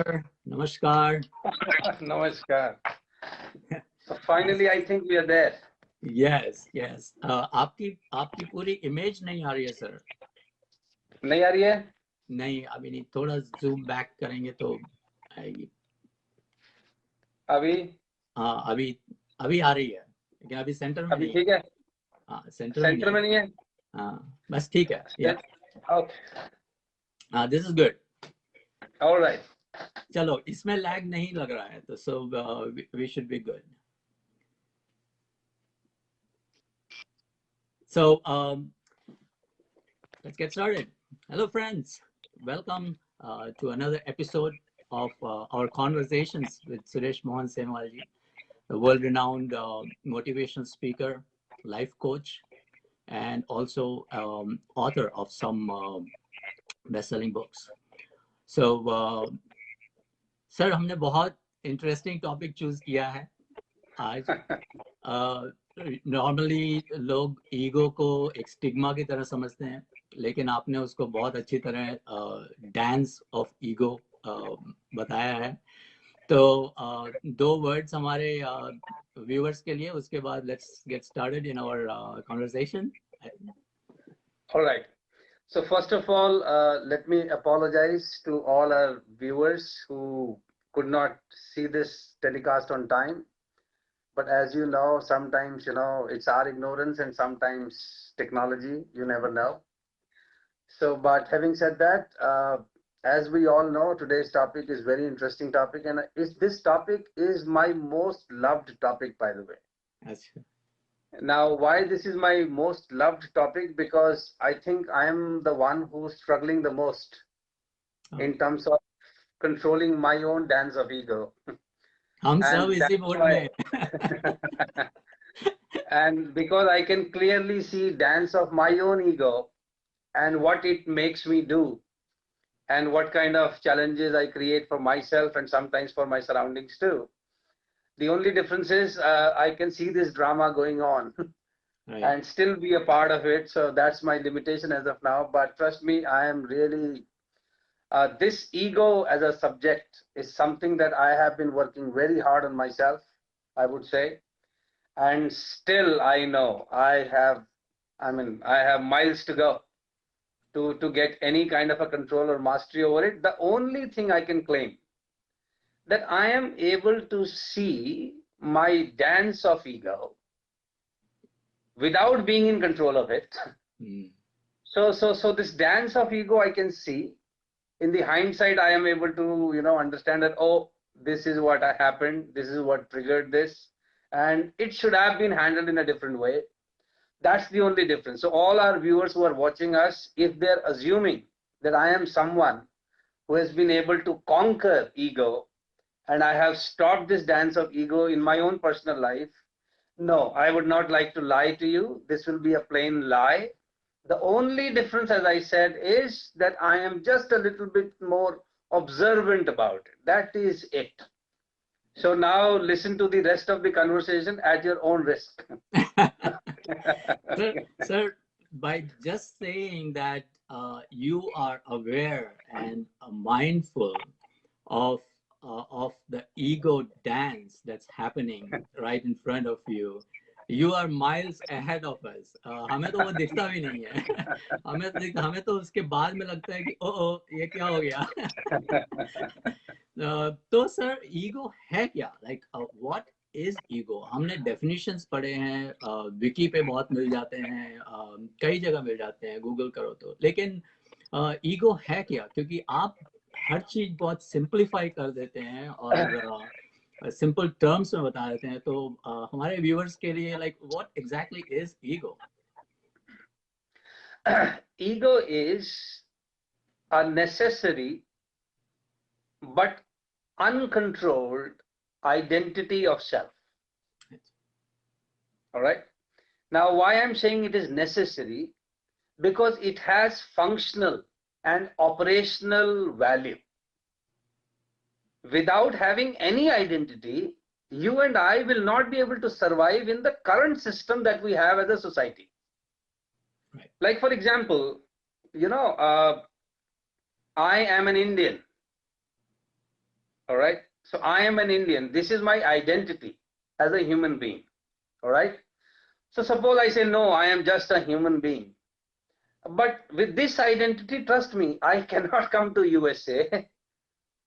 sir. Namaskar. Namaskar. So finally, I think we are there. Yes, yes. आपकी आपकी पूरी image नहीं आ रही है सर. नहीं आ रही है? नहीं, अभी नहीं. थोड़ा जूम बैक करेंगे तो आएगी. अभी हाँ, अभी अभी आ रही है, लेकिन अभी सेंटर में अभी नहीं है. ठीक है? हाँ, सेंटर में सेंटर नहीं है. में नहीं है? हाँ, बस ठीक है. या ओके, हाँ, दिस इज गुड. ऑलराइट. चलो, इसमें लैग नहीं लग रहा है, तो so we should be good. So let's get started. Hello, friends. Welcome to another episode of our conversations with Suresh Mohan Senwalji, the world-renowned motivational speaker, life coach, and also author of some best-selling books. So, sir, हमने बहुत interesting topic choose किया है आज. Normally लोग ego को एक stigma की तरह समझते हैं, लेकिन आपने उसको बहुत अच्छी तरह डांस ऑफ ईगो बताया है. तो दो वर्ड्स हमारे व्यूअर्स के लिए, उसके बाद let's get started in our conversation. Alright. So first of all, let me apologize to all our viewers who could not see this telecast on time. But as you know, sometimes, it's our ignorance and sometimes technology, you never know. So, but having said that, as we all know, today's topic is very interesting topic, and this topic is my most loved topic, by the way. अच्छा. Now, why this is my most loved topic? Because I think I am the one who's struggling the most in terms of controlling my own dance of ego. हम सब And इसी that's mode why, में. and because I can clearly see dance of my own ego and what it makes me do and what kind of challenges I create for myself and sometimes for my surroundings too. The only difference is I can see this drama going on Right. and still be a part of it. So that's my limitation as of now. But trust me, I am really, this ego as a subject is something that I have been working very hard on myself, I would say. And still, I know I have miles to go to get any kind of a control or mastery over it. The only thing I can claim that I am able to see my dance of ego without being in control of it. Mm. So this dance of ego I can see. In the hindsight, I am able to, understand that, oh, this is what happened, this is what triggered this, and it should have been handled in a different way. That's the only difference. So all our viewers who are watching us, if they're assuming that I am someone who has been able to conquer ego and I have stopped this dance of ego in my own personal life, no, I would not like to lie to you. This will be a plain lie. The only difference, as I said, is that I am just a little bit more observant about it. That is it. So now listen to the rest of the conversation at your own risk. Sir, by just saying that you are aware and mindful of the ego dance that's happening right in front of you, you are miles ahead of us. हमें तो वो दिखता भी नहीं है. हमें तो उसके बाद में लगता है कि ओ ये क्या हो गया. तो सर, ईगो है क्या? Like what is ego? हमने डेफिनेशंस पढ़े हैं, विकी पे बहुत मिल जाते हैं, कई जगह मिल जाते हैं, गूगल करो तो. लेकिन ईगो है क्या? क्योंकि आप हर चीज बहुत सिंपलीफाई कर देते हैं और सिंपल टर्म्स में बता देते हैं. तो हमारे व्यूअर्स के लिए, like, what exactly is ego? Ego is a necessary but uncontrolled identity of self. All right. Now, why I'm saying it is necessary? Because it has functional and operational value. Without having any identity, you and I will not be able to survive in the current system that we have as a society. Right. Like, for example, I am an Indian. All right. So I am an Indian. This is my identity as a human being. All right. So suppose I say, no, I am just a human being. But with this identity, trust me, I cannot come to USA.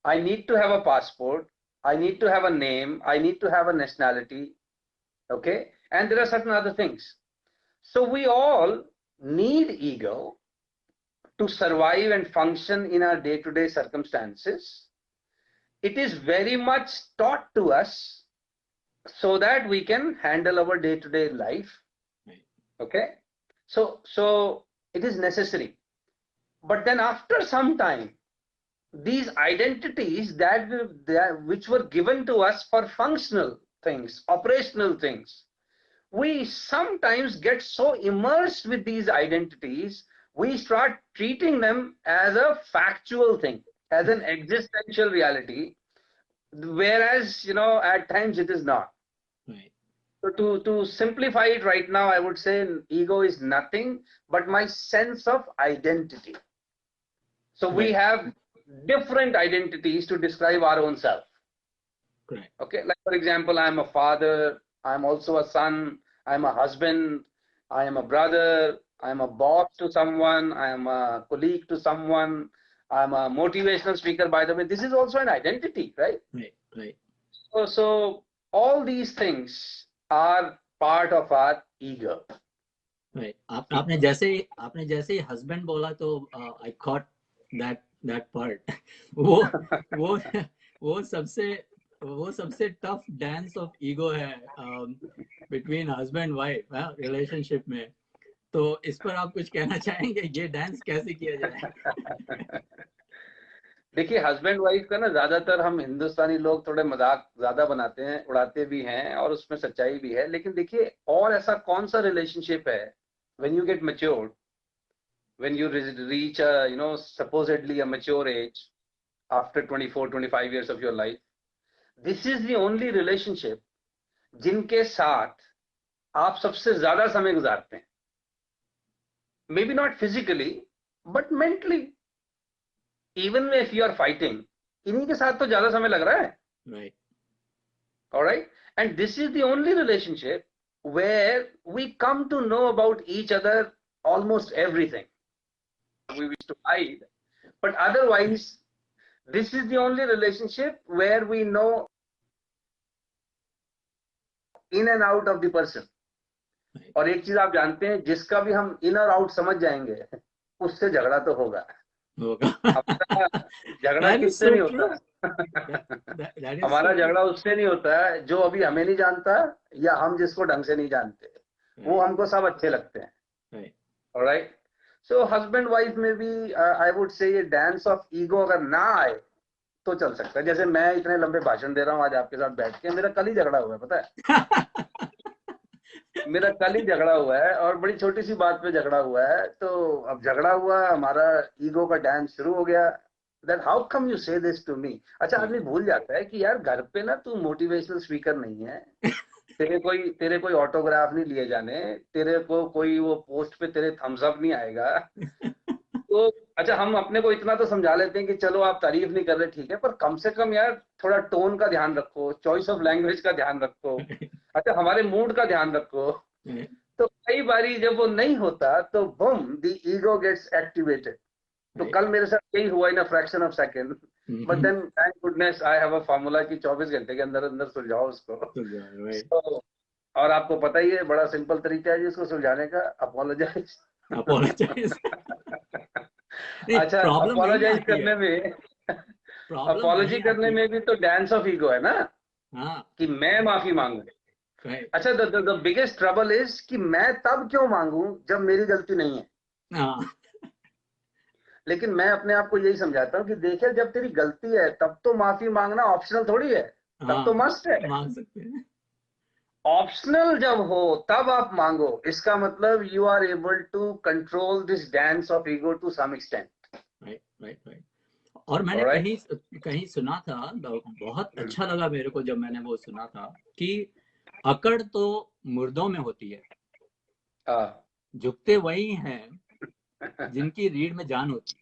I need to have a passport. I need to have a name. I need to have a nationality. Okay. And there are certain other things. So we all need ego to survive and function in our day-to-day circumstances. It is very much taught to us so that we can handle our day-to-day life. Okay. So it is necessary. But then after some time, these identities which were given to us for functional things, operational things, we sometimes get so immersed with these identities, we start treating them as a factual thing, as an existential reality, whereas, at times it is not. Right. So to simplify it right now, I would say ego is nothing but my sense of identity. So we Right. have different identities to describe our own self. Correct. Okay, like for example, I'm a father, I'm also a son, I'm a husband, I am a brother, I'm a boss to someone, I am a colleague to someone, I'm a motivational speaker, by the way. This is also an identity, right? Right. Right. So all these things are part of our ego. Right. आपने जैसे ही husband बोला तो आई cot that part वो वो सबसे tough dance of ego है between husband wife relationship में. तो इस पर आप कुछ कहना चाहेंगे, ये डांस कैसे किया जाए? देखिए, हस्बैंड वाइफ का ना ज्यादातर हम हिंदुस्तानी लोग थोड़े मजाक ज्यादा बनाते हैं, उड़ाते भी हैं, और उसमें सच्चाई भी है. लेकिन देखिए, और ऐसा कौन सा रिलेशनशिप है when you get matured, when you reach a supposedly a mature age after 24-25 years of your life, this is the only relationship जिनके साथ आप सबसे ज्यादा समय गुजारते हैं. Maybe not physically, but mentally. Even if you are fighting, इन्हीं के साथ तो ज्यादा समय लग रहा है. Right. All right. And this is the only relationship where we come to know about each other almost everything. We wish to hide, but otherwise, this is the only relationship where we know in and out of the person. और एक चीज आप जानते हैं, जिसका भी हम इन और आउट समझ जाएंगे, उससे झगड़ा तो होगा. झगड़ा किससे नहीं होता? हमारा झगड़ा उससे नहीं होता है जो अभी हमें नहीं जानता, या हम जिसको ढंग से नहीं जानते. वो हमको सब अच्छे लगते हैं. ऑलराइट. सो हस्बैंड वाइफ में भी आई वुड से ये डांस ऑफ ईगो अगर ना आए तो चल सकता है. जैसे मैं इतने लंबे भाषण दे रहा हूँ आज आपके साथ बैठ के, मेरा कल ही झगड़ा हुआ है, पता है? मेरा कल ही झगड़ा हुआ है, और बड़ी छोटी सी बात पे झगड़ा हुआ है. तो अब झगड़ा हुआ, हमारा ईगो का डांस शुरू हो गया. दैट हाउ कम यू से दिस टू मी. अच्छा, आदमी भूल जाता है कि यार घर पे ना तू मोटिवेशनल स्पीकर नहीं है, तेरे कोई ऑटोग्राफ नहीं लिए जाने, तेरे को कोई वो पोस्ट पे तेरे थम्स अप नहीं आएगा. तो अच्छा, हम अपने को इतना तो समझा लेते हैं कि चलो आप तारीफ नहीं कर रहे, ठीक है, पर कम से कम यार थोड़ा टोन का ध्यान रखो, चॉइस ऑफ लैंग्वेज का ध्यान रखो, अच्छा हमारे मूड का ध्यान रखो. तो कई बारी जब वो नहीं होता तो boom the ego gets activated. तो कल मेरे साथ यही हुआ in a fraction of second. But then thank goodness I have a formula कि 24 घंटे के अंदर अंदर सुलझाओ उसको. So, और आपको पता ही है, बड़ा सिंपल तरीका है इसको सुलझाने का, अपोलोजाइज. अच्छा, अपोलोजाइज करने में, अपोलॉजी करने में भी तो डांस ऑफ ईगो है ना, कि मैं माफी मांगू. अच्छा, द बिगेस्ट ट्रबल इज कि मैं तब क्यों मांगू जब मेरी गलती नहीं है. लेकिन मैं अपने आप को यही समझाता हूँ कि देखिए, जब तेरी गलती है तब तो माफी मांगना ऑप्शनल थोड़ी है, तब तो मस्ट है. मांग सकते हैं. ऑप्शनल जब हो तब आप मांगो. इसका मतलब you are able to control this dance of ego to some extent. Right. और मैंने कहीं सुना था, बहुत अच्छा लगा मेरे को जब मैंने वो सुना था, कि अकड़ तो मुर्दों में होती है, झुकते वही हैं जिनकी रीढ़ में जान होती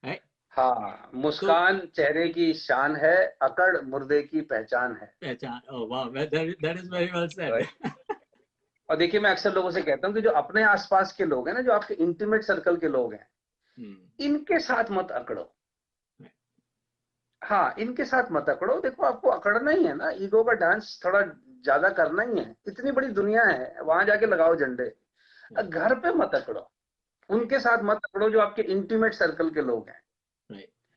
है. हाँ, तो मुस्कान चेहरे की शान है, अकड़ मुर्दे की पहचान है। पहचान, वाह, that is very well said. Right? और देखिए, मैं अक्सर लोगों से कहता हूँ कि जो अपने आसपास के लोग हैं ना, जो आपके इंटीमेट सर्कल के लोग हैं, इनके साथ मत अकड़ो। हाँ, इनके साथ मत अकड़ो। देखो, आपको अकड़ना ही है ना, ईगो का डांस थोड़ा ज्यादा करना ही है। इतनी बड़ी दुनिया है, वहां जाके लगाओ झंडे। घर पे मत अकड़ो, उनके साथ मत अकड़ो जो आपके इंटीमेट सर्कल के लोग हैं।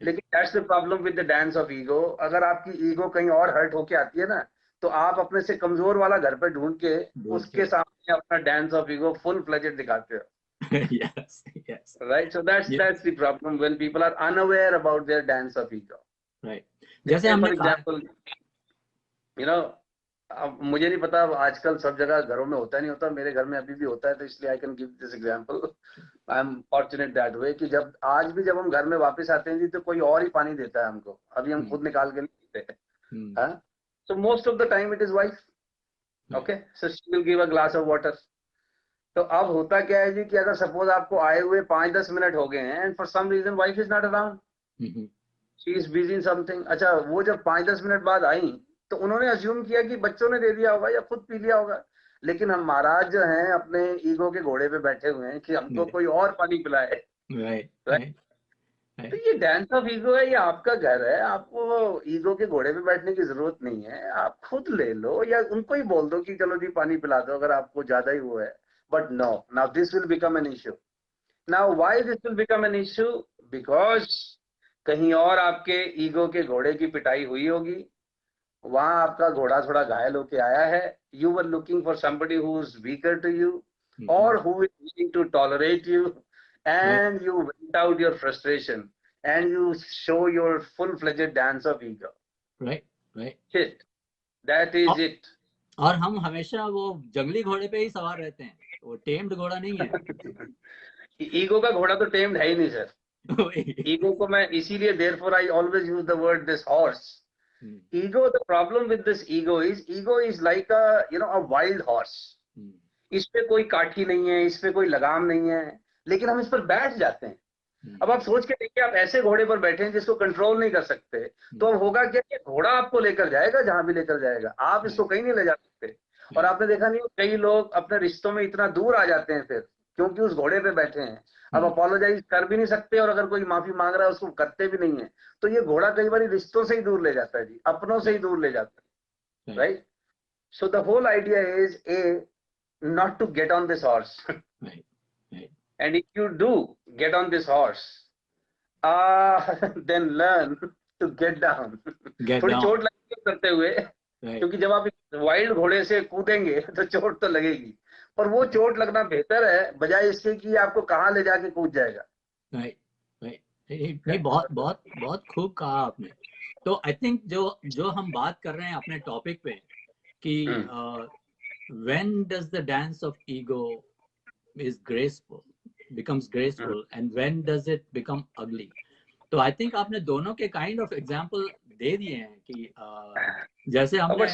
लेकिन that's the problem with the dance of ego. अगर आपकी ईगो कहीं और हर्ट होके आती है ना, तो आप अपने से कमजोर वाला घर पे ढूंढ के उसके सामने अपना dance of ego full fledged दिखाते हो। yes, yes, right, so that's the problem when people are unaware about their dance of ego. Right. जैसे फॉर हमने कहा, एग्जाम्पल, यू नो, अब मुझे नहीं पता, आजकल सब जगह घरों में होता नहीं होता, मेरे घर में अभी भी होता है, तो इसलिए I can give this example. I am fortunate that way कि जब आज भी जब हम घर में वापस आते हैं जी, तो कोई और ही पानी देता है हमको, अभी हम खुद निकाल के नहीं पीते। हाँ, so most of the time it is wife. Okay, so she will give a glass of water. तो अब होता क्या है जी कि अगर सपोज आपको आए हुए 5-10 मिनट हो गए हैं and for some reason wife is not around, she is busy in something. अच्छा, वो जब 5-10 मिनट बाद आई, तो उन्होंने अज्यूम किया कि बच्चों ने दे दिया होगा या खुद पी लिया होगा। लेकिन हम महाराज जो हैं अपने ईगो के घोड़े पे बैठे हुए हैं कि हमको कोई और पानी पिलाए। राइट, तो ये डांस ऑफ ईगो है, ये आपका घर है, आपको ईगो के घोड़े पे बैठने की जरूरत नहीं है। आप खुद ले लो या उनको ही बोल दो कि चलो जी पानी पिला दो, अगर आपको ज्यादा ही वो है। But no, now this will become an issue. Now why this will become an issue? Because कहीं और आपके ईगो के घोड़े की पिटाई हुई होगी, वहां आपका घोड़ा थोड़ा घायल होके आया है। You were looking for somebody who is weaker to you or who is willing to tolerate you, and you vent out your frustration and you show your full-fledged dance of ego. Right. Shit, that is it. और हम हमेशा वो जंगली घोड़े पे ही सवार रहते हैं, वो टेम्ड घोड़ा नहीं है। ईगो का घोड़ा तो टेम्ड है ही नहीं सर। ईगो को मैं इसीलिए therefore I always use the word this horse. Ego, the problem with this ego is like a wild horse. इस पे कोई काठी नहीं है, इस पे कोई लगाम नहीं है, लेकिन हम इस पर बैठ जाते हैं। अब आप सोच के देखिए, आप ऐसे घोड़े पर बैठे हैं जिसको कंट्रोल नहीं कर सकते, तो अब होगा क्या कि घोड़ा आपको लेकर जाएगा जहां भी लेकर जाएगा, आप इसको कहीं नहीं ले जा सकते। और आपने देखा नहीं, कई लोग अपने रिश्तों में इतना दूर आ जाते हैं फिर, क्योंकि उस घोड़े पे बैठे हैं। अब अपोलोजाइज कर भी नहीं सकते, और अगर कोई माफी मांग रहा है उसको करते भी नहीं है। तो ये घोड़ा कई बार रिश्तों से ही दूर ले जाता है जी, अपनों से ही दूर ले जाता है। Right, so the whole idea is not to get on this horse. And if you do get on this horse, then learn to get down. थोड़ी चोट लगेगी करते हुए, क्योंकि जब आप वाइल्ड घोड़े से कूदेंगे तो चोट तो लगेगी, पर वो चोट लगना बेहतर है बजाय इसके कि आपको कहाँ ले जाके कूद जाएगा। नहीं, बहुत बहुत बहुत खूब कहा आपने। तो आई थिंक जो हम बात कर रहे हैं अपने टॉपिक पे कि when does the dance of ego is becomes graceful, and when does it become ugly? तो आई थिंक आपने दोनों के काइंड ऑफ एग्जांपल दे दिए हैं कि जैसे हमने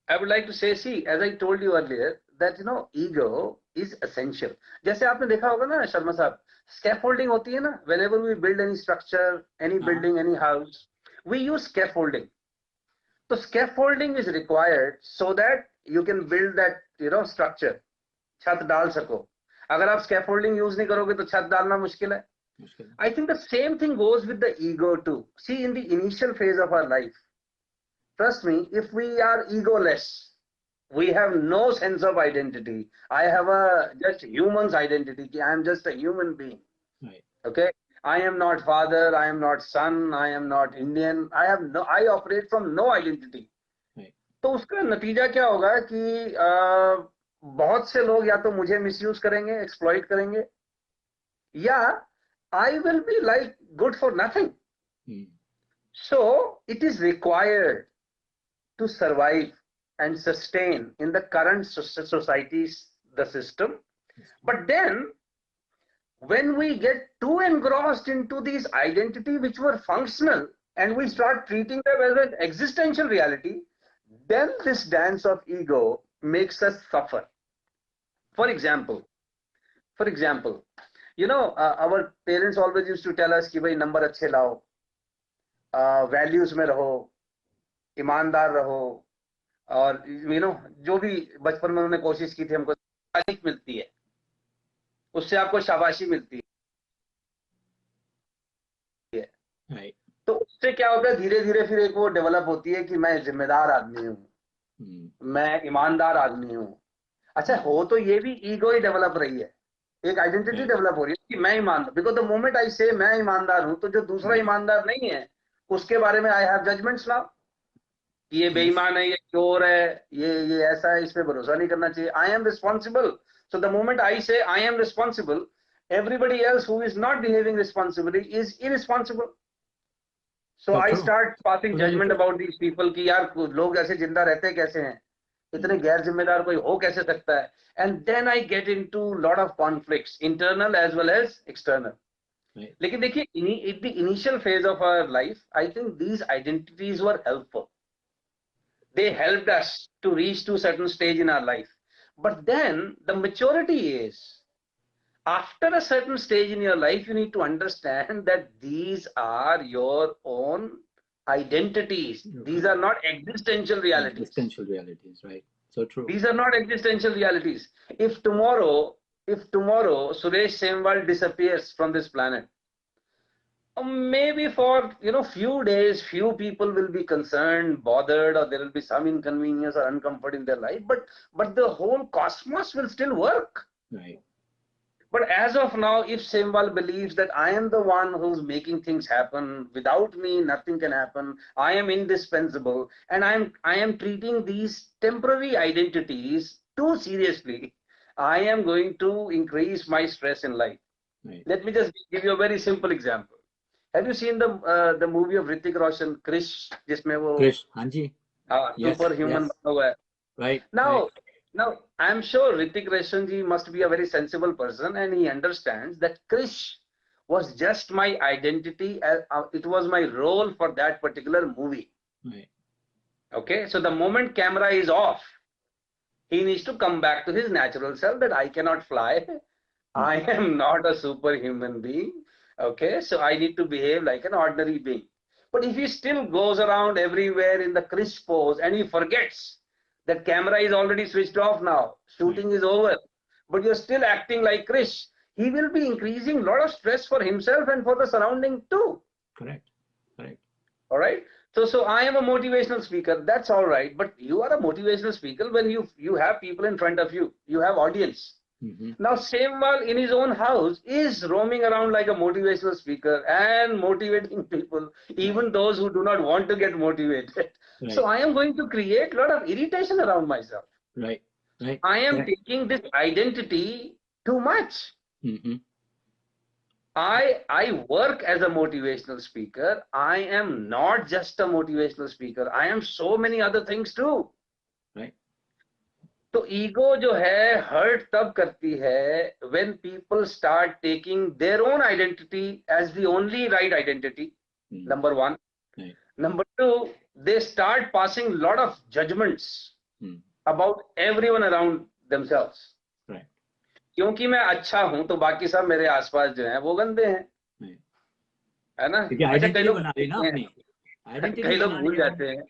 I would like to say, see, as I told you earlier, that ego is essential. जैसे आपने देखा होगा ना शर्मा साहब, scaffolding होती है ना, whenever we build any structure, any building, any house, we use scaffolding. So scaffolding is required so that you can build that structure. छत डाल सको। अगर आप scaffolding use नहीं करोगे तो छत डालना मुश्किल है। I think the same thing goes with the ego too. See, in the initial phase of our life, trust me, if we are egoless, we have no sense of identity. I have just human's identity. I am just a human being. Okay, I am not father, I am not son, I am not Indian. I operate from no identity. तो उसका नतीजा क्या होगा कि बहुत से लोग या तो मुझे मिसयूज करेंगे, एक्सप्लॉइट करेंगे, या I will be like good for nothing. So it is required to survive and sustain in the current society's the system. But then when we get too engrossed into these identity which were functional and we start treating them as an existential reality, then this dance of ego makes us suffer. For example, our parents always used to tell us कि भाई number अच्छे लाओ, values में रहो, ईमानदार रहो, और जो भी बचपन में उन्होंने कोशिश की थी, हमको तारीफ मिलती है, उससे आपको शाबाशी मिलती है। Right. तो उससे क्या होता है, धीरे धीरे फिर एक वो डेवलप होती है कि मैं जिम्मेदार आदमी हूँ, मैं ईमानदार आदमी हूँ। अच्छा, हो तो ये भी ईगो ही डेवलप रही है, एक आइडेंटिटी डेवलप हो रही है कि मैं ईमानदार, बिकॉज द मोमेंट आई से मैं ईमानदार हूँ, तो जो दूसरा ईमानदार नहीं है उसके बारे में आई हैव जजमेंट्स नाउ कि ये बेईमान है, ये चोर है, ये ऐसा है, इस पे भरोसा नहीं करना चाहिए। I am responsible, so the moment I say I am responsible, everybody else who is not behaving responsibly is irresponsible. So I start passing judgment about these people कि यार लोग ऐसे जिंदा रहते कैसे हैं, इतने गैर जिम्मेदार कोई हो कैसे सकता है, and then I get into lot of conflicts, internal as well as external. लेकिन देखिए, in the initial phase of our life, I think these identities were helpful. They helped us to reach to a certain stage in our life. But then the maturity is, after a certain stage in your life, you need to understand that these are your own identities. These are not existential realities. Existential realities, right? So true. These are not existential realities. If tomorrow Suresh Semwal disappears from this planet, maybe for few days, few people will be concerned, bothered, or there will be some inconvenience or uncomfort in their life, but the whole cosmos will still work. Right. But as of now, if Semwal believes that I am the one who's making things happen, without me nothing can happen, I am indispensable, and I am treating these temporary identities too seriously, I am going to increase my stress in life. Right. Let me just give you a very simple example. Have you seen the movie of Hrithik Roshan, Krish, जिसमें वो Krish, हाँ जी, superhuman बना हुआ है? Right. Now, I'm sure Hrithik Roshan ji must be a very sensible person, and he understands that Krish was just my identity. It was my role for that particular movie. Right. Okay, so the moment camera is off, he needs to come back to his natural self, that I cannot fly. I am not a superhuman being. Okay, so I need to behave like an ordinary being. But if he still goes around everywhere in the Krish pose and he forgets that camera is already switched off now, shooting is over, but you're still acting like Krish, he will be increasing a lot of stress for himself and for the surrounding too. Correct. All right. So I am a motivational speaker. That's all right. But you are a motivational speaker when you have people in front of you. You have audience. Now, Semwal in his own house is roaming around like a motivational speaker and motivating people, even those who do not want to get motivated. Right. So I am going to create a lot of irritation around myself. Right. I am taking this identity too much. I work as a motivational speaker. I am not just a motivational speaker. I am so many other things too. Right. तो ego जो है hurt तब करती है when people start taking their own identity as the only right identity. Number one. Right. Number two, they start passing a lot of judgments about everyone around themselves. Right. क्योंकि मैं अच्छा हूं तो बाकी सब मेरे आसपास जो हैं वो गंदे हैं, है ना? अच्छा, कई लोग भूल जाते हैं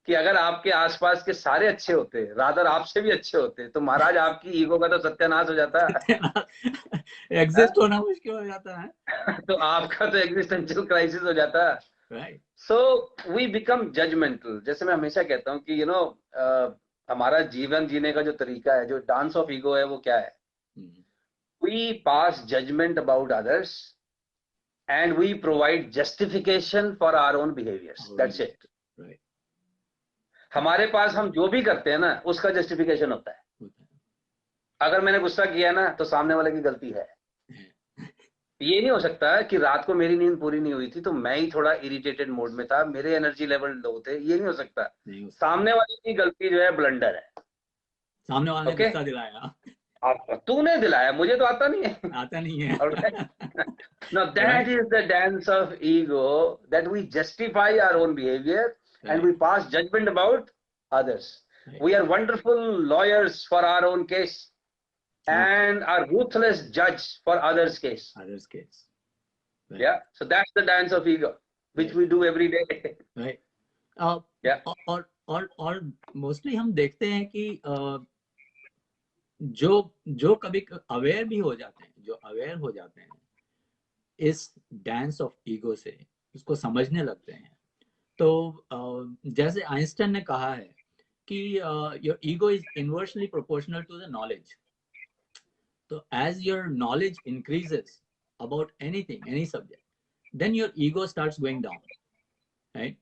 कि अगर आपके आसपास के सारे अच्छे होते, रादर आपसे भी अच्छे होते, तो महाराज आपकी ईगो का तो सत्यानाश हो जाता है, एग्जिस्ट होना मुश्किल हो जाता है, तो आपका तो एग्जिस्टेंशियल क्राइसिस हो जाता है. Right. So we become judgemental. जैसे मैं हमेशा कहता हूँ कि हमारा जीवन जीने का जो तरीका है, जो डांस ऑफ ईगो है, वो क्या है? We pass judgement about others and we provide justification for our own behaviours. That's it. हमारे पास हम जो भी करते हैं ना, उसका जस्टिफिकेशन होता है. अगर मैंने गुस्सा किया ना, तो सामने वाले की गलती है. ये नहीं हो सकता कि रात को मेरी नींद पूरी नहीं हुई थी तो मैं ही थोड़ा इरिटेटेड मोड में था, मेरे एनर्जी लेवल लो थे. ये नहीं हो सकता. सामने वाले की गलती जो है ब्लंडर है. सामने वाले ने गुस्सा दिलाया, तूने दिलाया, मुझे तो आता नहीं है. आता नहीं है. Now that is the dance of ego, that we justify our own behavior and we pass judgment about others. We are wonderful lawyers for our own case. and a ruthless judge for others' case. Others' case. Right. Yeah. So that's the dance of ego, which Right. we do every day. Right. Yeah. और mostly हम देखते हैं कि जो कभी aware भी हो जाते हैं, जो अवेयर हो जाते हैं इस डांस ऑफ ईगो से, उसको समझने लगते हैं, तो जैसे आइंस्टाइन ने कहा है कि your ego is inversely proportional to the knowledge. तो as your knowledge increases about anything, any subject, then your ego starts going down, right?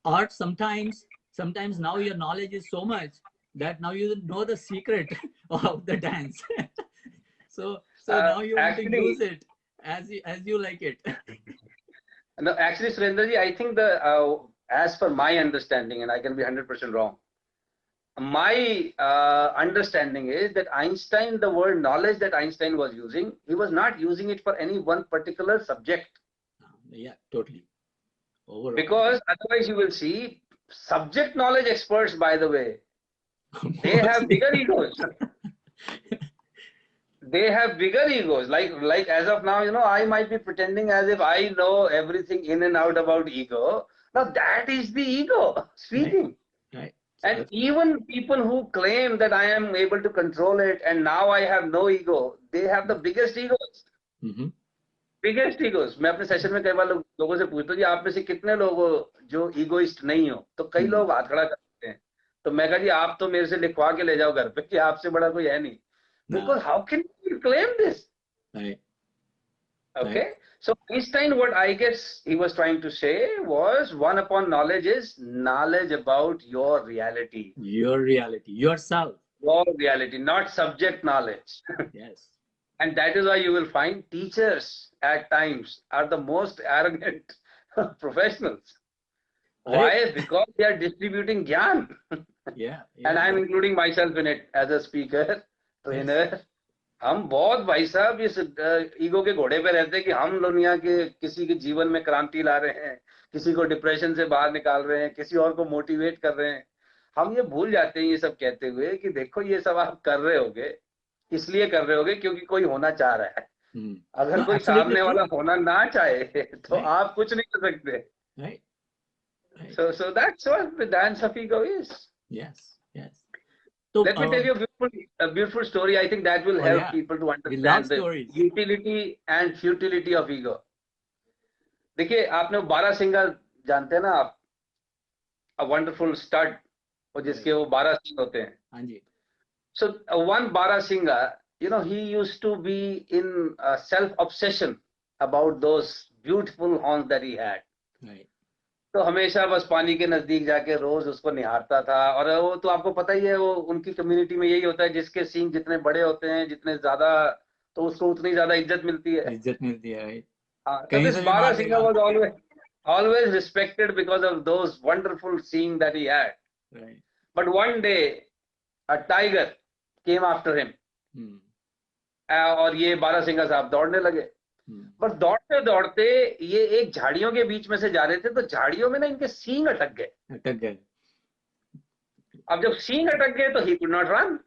Or sometimes now your knowledge is so much that now you know the secret of the dance. so now you want to use it as you like it. No, actually, Surendraji, I think as per my understanding, and I can be 100% wrong, my understanding is that Einstein, the word knowledge that Einstein was using, he was not using it for any one particular subject. Yeah, totally. Overall. Because otherwise you will see subject knowledge experts, by the way, they have bigger egos. They have bigger egos. Like as of now, I might be pretending as if I know everything in and out about ego. Now that is the ego speaking. Right. And even people who claim that I am able to control it and now I have no ego, they have the biggest egos. Mm-hmm. Biggest egos. मैं अपने session में कई बार लोगों से पूछता हूँ, जी आप में से कितने लोग हो जो ईगोइस्ट नहीं हो? तो कई लोग हाथ खड़ा करते हैं. तो मैं कहा जी आप तो मेरे से लिखवा के ले जाओ घर पे कि आपसे बड़ा कोई है नहीं. Because how can you claim this? Right. Okay. Right. So Einstein, what I guess he was trying to say was, one upon knowledge is knowledge about your reality. Your reality, yourself. Your reality, not subject knowledge. Yes. And that is why you will find teachers at times are the most arrogant professionals. Why? Because they are distributing gyan. Yeah. And I am including myself in it as a speaker, trainer. Yes. हम बहुत भाई साहब इस ego के घोड़े पे रहते हैं कि हम दुनिया के किसी के जीवन में क्रांति ला रहे हैं, किसी को डिप्रेशन से बाहर निकाल रहे हैं, किसी और को मोटिवेट कर रहे हैं. हम ये भूल जाते हैं ये सब कहते हुए कि देखो ये सब आप कर रहे होगे, इसलिए कर रहे होगे क्योंकि कोई होना चाह रहा है. अगर कोई सामने वाला होना ना चाहे तो आप कुछ नहीं कर सकते. Right. So that's what the dance of ego is. Yes. So, let me tell you a beautiful story. I think that will help people to understand the utility and futility of ego. देखिए आपने बारहसिंगा जानते हैं ना आप, a wonderful stud, और जिसके वो 12 सिंग होते हैं. हाँ जी. So one Barasinga, he used to be in self-obsession about those beautiful horns that he had. Right. तो हमेशा बस पानी के नजदीक जाके रोज उसको निहारता था. और वो तो आपको पता ही है, वो उनकी कम्युनिटी में यही होता है, जिसके सींग जितने बड़े होते हैं, जितने ज्यादा, तो उसको उतनी ज्यादा इज्जत मिलती है. इज्जत मिलती है. Right. So this Barasinga was always respected because of those wonderful seeing that he had. Right. But one day a tiger came after him. और ये बारहसिंगा साहब दौड़ने लगे. पर दौड़ते दौड़ते ये एक झाड़ियों के बीच में से जा रहे थे, तो झाड़ियों में ना इनके सींग अटक गए. अब जब सींग अटक गए तो he could not run.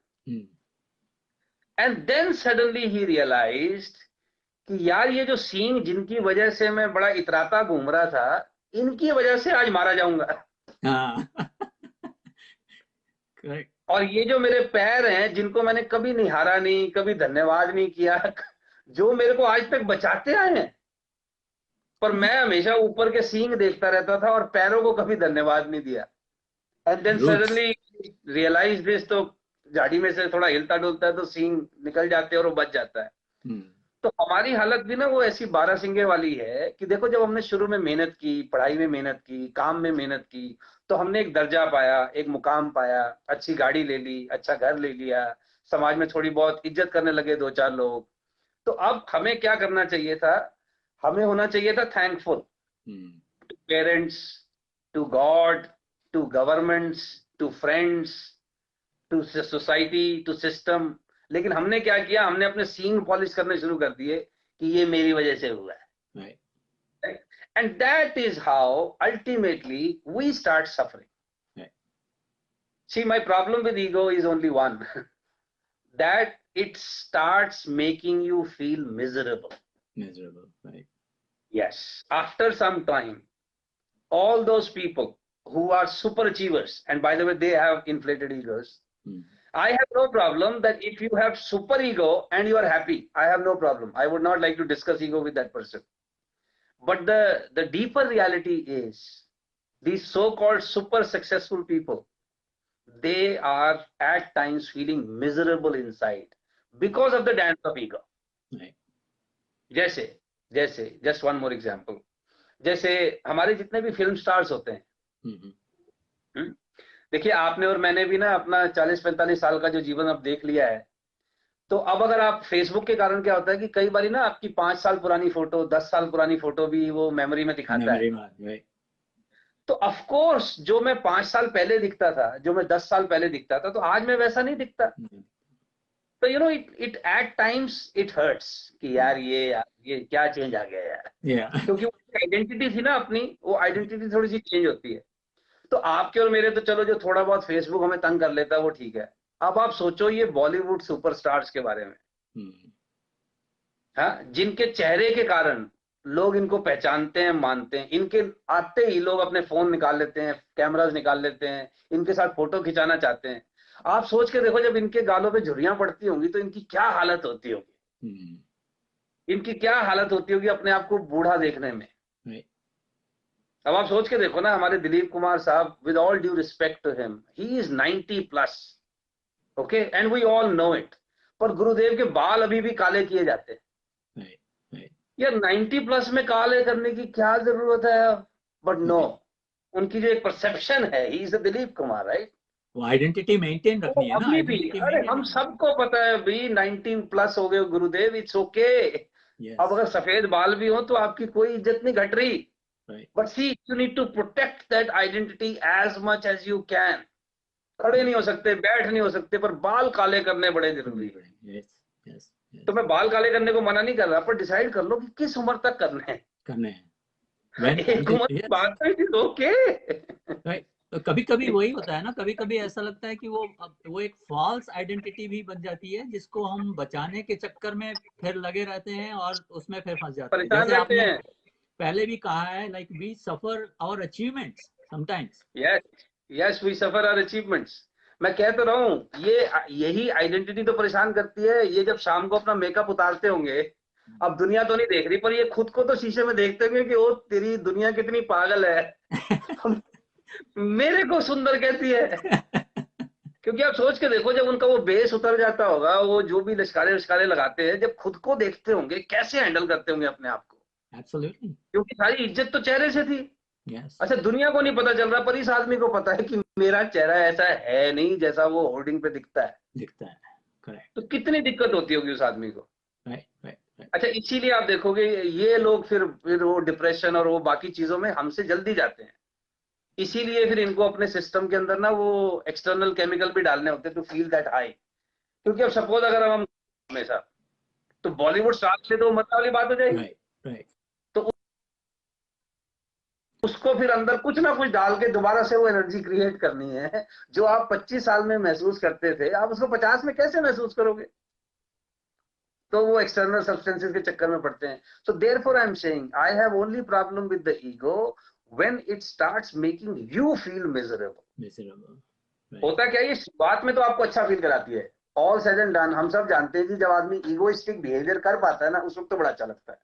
And then suddenly he realized कि यार ये जो सींग जिनकी वजह से मैं बड़ा इतराता घूम रहा था, इनकी वजह से आज मारा जाऊंगा. Correct. और ये जो मेरे पैर हैं जिनको मैंने कभी निहारा नहीं, कभी धन्यवाद नहीं किया, जो मेरे को आज तक बचाते आए हैं, पर मैं हमेशा ऊपर के सींग देखता रहता था और पैरों को कभी धन्यवाद नहीं दिया. And then suddenly realise this. तो झाड़ी में से थोड़ा हिलता डुलता है तो सींग निकल जाते हैं और वो बच जाता है. तो हमारी हालत भी ना वो ऐसी बारहसिंगे वाली है कि देखो, जब हमने शुरू में मेहनत की, पढ़ाई में मेहनत की, काम में मेहनत की, तो हमने एक दर्जा पाया, एक मुकाम पाया, अच्छी गाड़ी ले ली, अच्छा घर ले लिया, समाज में थोड़ी बहुत इज्जत करने लगे 2-4 लोग. तो अब हमें क्या करना चाहिए था? हमें होना चाहिए था thankful to parents, to God, to governments, to friends, to society, to system. लेकिन हमने क्या किया? हमने अपने सींग पॉलिश करने शुरू कर दिए कि ये मेरी वजह से हुआ है. And that is how ultimately we start suffering. See, my problem with ego is only one. That it starts making you feel miserable. Miserable, right? Yes. After some time, all those people who are super achievers, and by the way, they have inflated egos. I have no problem that if you have super ego and you are happy, I have no problem. I would not like to discuss ego with that person. But the deeper reality is these so-called super successful people, they are at times feeling miserable inside because of the dance of ego. Right. जैसे just one more example. जैसे हमारे जितने भी film stars होते हैं, देखिए आपने और मैंने भी ना अपना 40-45 साल का जो जीवन अब देख लिया है, तो अब अगर आप फेसबुक के कारण क्या होता है कि कई बारी ना आपकी 5 साल पुरानी फोटो, 10 साल पुरानी फोटो भी वो मेमोरी में दिखाता है। Right. तो ऑफ कोर्स जो मैं 5 साल पहले दिखता था, जो मैं 10 साल पहले दिखता था, तो आज मैं वैसा नहीं दिखता। तो you know it at times it hurts कि यार ये क्या चेंज आ गया यार। क्योंकि वो आइडेंटिटी थी ना अपनी, वो आइडेंटिटी थोड़ी सी चेंज होती है। तो आपके और मेरे तो चलो जो थोड़ा बहुत फेसबुक हमें तंग कर लेता है वो ठीक है। अब आप सोचो ये बॉलीवुड सुपरस्टार्स के बारे में, हाँ, जिनके चेहरे के कारण लोग इनको पहचानते हैं, मानते हैं। इनके आते ही लोग अपने फोन निकाल लेते हैं, कैमरास निकाल लेते हैं, इनके साथ फोटो खिंचाना चाहते हैं। आप सोच के देखो, जब इनके गालों पे झुर्रियां पड़ती होंगी तो इनकी क्या हालत होती होगी, इनकी क्या हालत होती होगी अपने आप को बूढ़ा देखने में। अब आप सोच के देखो ना, हमारे Dilip Kumar sahab, with all due respect to him, he is 90+, okay, and we all know it. पर गुरुदेव के बाल अभी भी काले किए जाते हैं। यार 90+ में काले करने की क्या जरूरत है? बट नो, उनकी जो एक परसेप्शन है, he is the Dilip Kumar, right? वो आइडेंटिटी मेंटेन रखनी है ना, अभी भी, अरे हम सबको पता है भी 19+ हो गए गुरुदेव, इट्स ओके। अब अगर सफेद बाल भी हो तो आपकी कोई इज्जत नहीं घट रही। But see, you need to protect that identity as much as you can. खड़े नहीं हो सकते, बैठ नहीं हो सकते, पर बाल काले करने बड़े जरूरी है। तो मैं बाल काले करने को मना नहीं कर रहा, पर डिसाइड कर लो कि किस उम्र तक करने हैं। एक उम्र की बात है, इट इज ओके। तो कभी कभी वही होता है ना, कभी कभी ऐसा लगता है कि वो एक फॉल्स आइडेंटिटी भी बन जाती है, जिसको हम बचाने के चक्कर में फिर लगे रहते हैं और उसमें फिर फंस जाते हैं। जैसे आपने पहले भी कहा है, like we suffer our achievements sometimes. Yes, we suffer our achievements. मैं कह तो रहा हूँ, यही आइडेंटिटी तो परेशान करती है। ये जब शाम को अपना मेकअप उतारते होंगे, अब दुनिया तो नहीं देख रही, पर ये खुद को तो शीशे में देखते होंगे कि ओ तेरी दुनिया कितनी पागल है। मेरे को सुंदर कहती है। क्योंकि आप सोच के देखो, जब उनका वो बेस उतर जाता होगा, वो जो भी लिशकारे लगाते हैं, जब खुद को देखते होंगे, कैसे हैंडल करते होंगे अपने आप को। Absolutely. क्योंकि सारी इज्जत तो चेहरे से थी। Yes. अच्छा, दुनिया को नहीं पता चल रहा, पर इस आदमी को पता है कि मेरा चेहरा ऐसा है नहीं जैसा वो होर्डिंग पे दिखता है। Correct. तो कितनी दिक्कत होती होगी उस आदमी को। Right. अच्छा, इसीलिए आप देखोगे ये लोग फिर वो डिप्रेशन और वो बाकी चीजों में हमसे जल्दी जाते हैं। इसीलिए फिर इनको अपने सिस्टम के अंदर ना वो एक्सटर्नल केमिकल भी डालने होते हैं टू फील दैट हाई। क्योंकि अब सपोज अगर हम हमेशा, तो बॉलीवुड स्टार से तो मतलब वाली बात हो जाएगी। तो उसको फिर अंदर कुछ ना कुछ डाल के दोबारा से वो एनर्जी क्रिएट करनी है। जो आप 25 साल में महसूस करते थे, आप उसको 50 में कैसे महसूस करोगे? तो वो एक्सटर्नल सब्सटेंसेस के चक्कर में पड़ते हैं। So therefore I am saying, I have only problem with the ego when it starts making you feel miserable. होता क्या है, ये बात में तो आपको अच्छा फील कराती है, ऑल सेड एंड डन हम सब जानते हैं कि जब आदमी ईगोइस्टिक बिहेवियर कर पाता है ना, उस वक्त तो बड़ा अच्छा लगता है।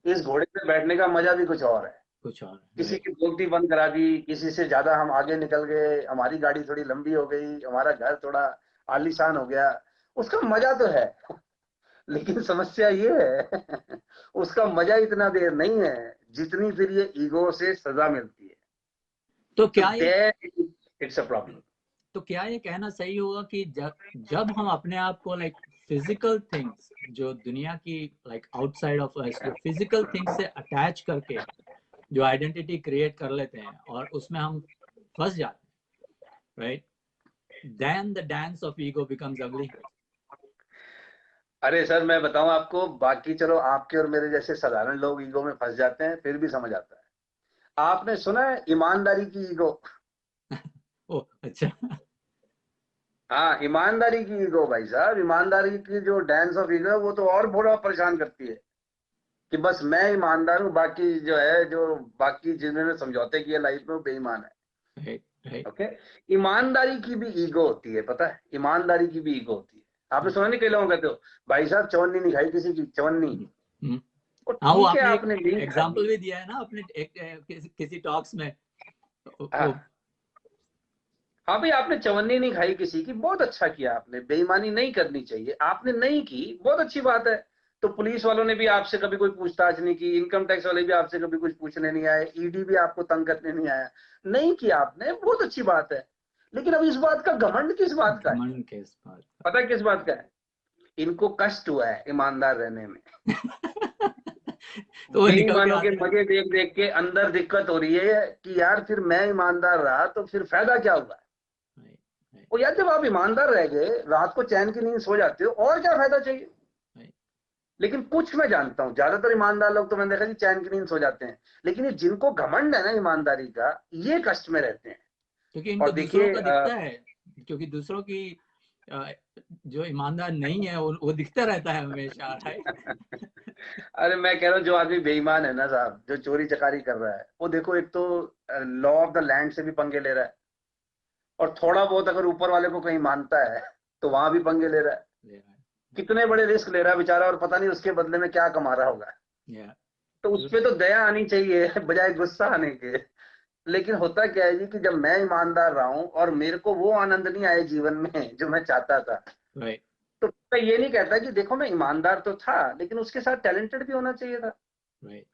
इस घोड़े पे बैठने का मजा भी कुछ और है। किसी की बोलती बंद करा दी, किसी से ज्यादा हम आगे निकल गए, हमारी गाड़ी थोड़ी लंबी हो गई, हमारा घर थोड़ा आलीशान हो गया, उसका मजा तो है। लेकिन समस्या ये है, उसका मजा इतना देर नहीं है जितनी फिर ये ईगो से सजा मिलती है। तो क्या इट्स अ प्रॉब्लम। तो क्या ये कहना सही होगा कि जब हम अपने आप को लाइक फिजिकल थिंग्स, जो दुनिया की लाइक आउटसाइड ऑफ अस, जो फिजिकल थिंग्स से अटैच करके जो आइडेंटिटी क्रिएट कर लेते हैं और उसमें हम फंस जाते हैं, right, then the dance of ego becomes ugly. अरे सर, मैं बताऊं आपको, बाकी चलो आपके और मेरे जैसे साधारण लोग ईगो में फंस जाते हैं, फिर भी समझ आता है। आपने सुना है ईमानदारी की ईगो? ओह अच्छा। हाँ, ईमानदारी की ईगो भाई साहब, ईमानदारी की जो डांस ऑफ ईगो है वो तो और बड़ा परेशान करती है कि बस मैं ईमानदार हूँ, बाकी जो है, जो बाकी जिन्होंने समझौते किए लाइफ में वो बेईमान है। Right, right. ओके, ईमानदारी की भी ईगो होती है, पता है, ईमानदारी की भी ईगो होती है। आपने सुना नहीं, कई लोग कहते हो भाई साहब चवन्नी नहीं खाई किसी की, चवन्नी। हम्म। वो हाँ, वो ठीक है, आपने एक आपने नहीं एग्जाम्पल खाई। भी दिया है ना अपने किसी टॉक्स में। वो हाँ हाँ भाई, आपने चवन्नी नहीं खाई किसी की, बहुत अच्छा किया आपने, बेईमानी नहीं करनी चाहिए, आपने नहीं की, बहुत अच्छी बात है। तो पुलिस वालों ने भी आपसे कभी कोई पूछताछ नहीं की, इनकम टैक्स वाले भी आपसे कभी कुछ पूछने नहीं आए, ईडी भी आपको तंग करने नहीं आया, नहीं किया आपने, बहुत अच्छी बात है। लेकिन अब इस बात का घमंड किस बात का है? घमंड के इस बात पता है किस बात का है? इनको कष्ट हुआ है ईमानदार रहने में। का। तो वो निकल के बेईमानों के आते हैं। मजे देख देख के अंदर दिक्कत हो रही है कि यार फिर मैं ईमानदार रहा तो फिर फायदा क्या हुआ? Right, right, वो यार, जब आप ईमानदार रह गए, रात को चैन की नींद सो जाते हो, और क्या फायदा चाहिए? right. लेकिन कुछ मैं जानता हूँ, ज्यादातर ईमानदार लोग तो मैंने देखा कि चैन की नींद सो जाते हैं, लेकिन ये जिनको घमंड है ना ईमानदारी का, ये कष्ट में रहते हैं। क्योंकि और इनको दूसरों देखिए का दिखता है, क्योंकि दूसरों की अ, जो ईमानदार नहीं है वो दिखता रहता है हमेशा, राइट। अरे मैं कह रहा हूँ, जो आदमी बेईमान है ना साहब, जो चोरी चकारी कर रहा है, वो देखो, एक तो लॉ ऑफ द लैंड से भी पंगे ले रहा है, और थोड़ा बहुत अगर ऊपर वाले को कहीं मानता है तो वहां भी पंगे ले रहा है। कितने बड़े रिस्क ले रहा है बेचारा, और पता नहीं उसके बदले में क्या कमा रहा होगा। या तो उस पे तो दया आनी चाहिए बजाय गुस्सा आने के। लेकिन होता क्या है जी, कि जब मैं ईमानदार रहा हूं और मेरे को वो आनंद नहीं आए जीवन में जो मैं चाहता था, राइट, तो मैं ये नहीं कहता कि देखो मैं ईमानदार तो था, लेकिन उसके साथ टैलेंटेड भी होना चाहिए था, राइट।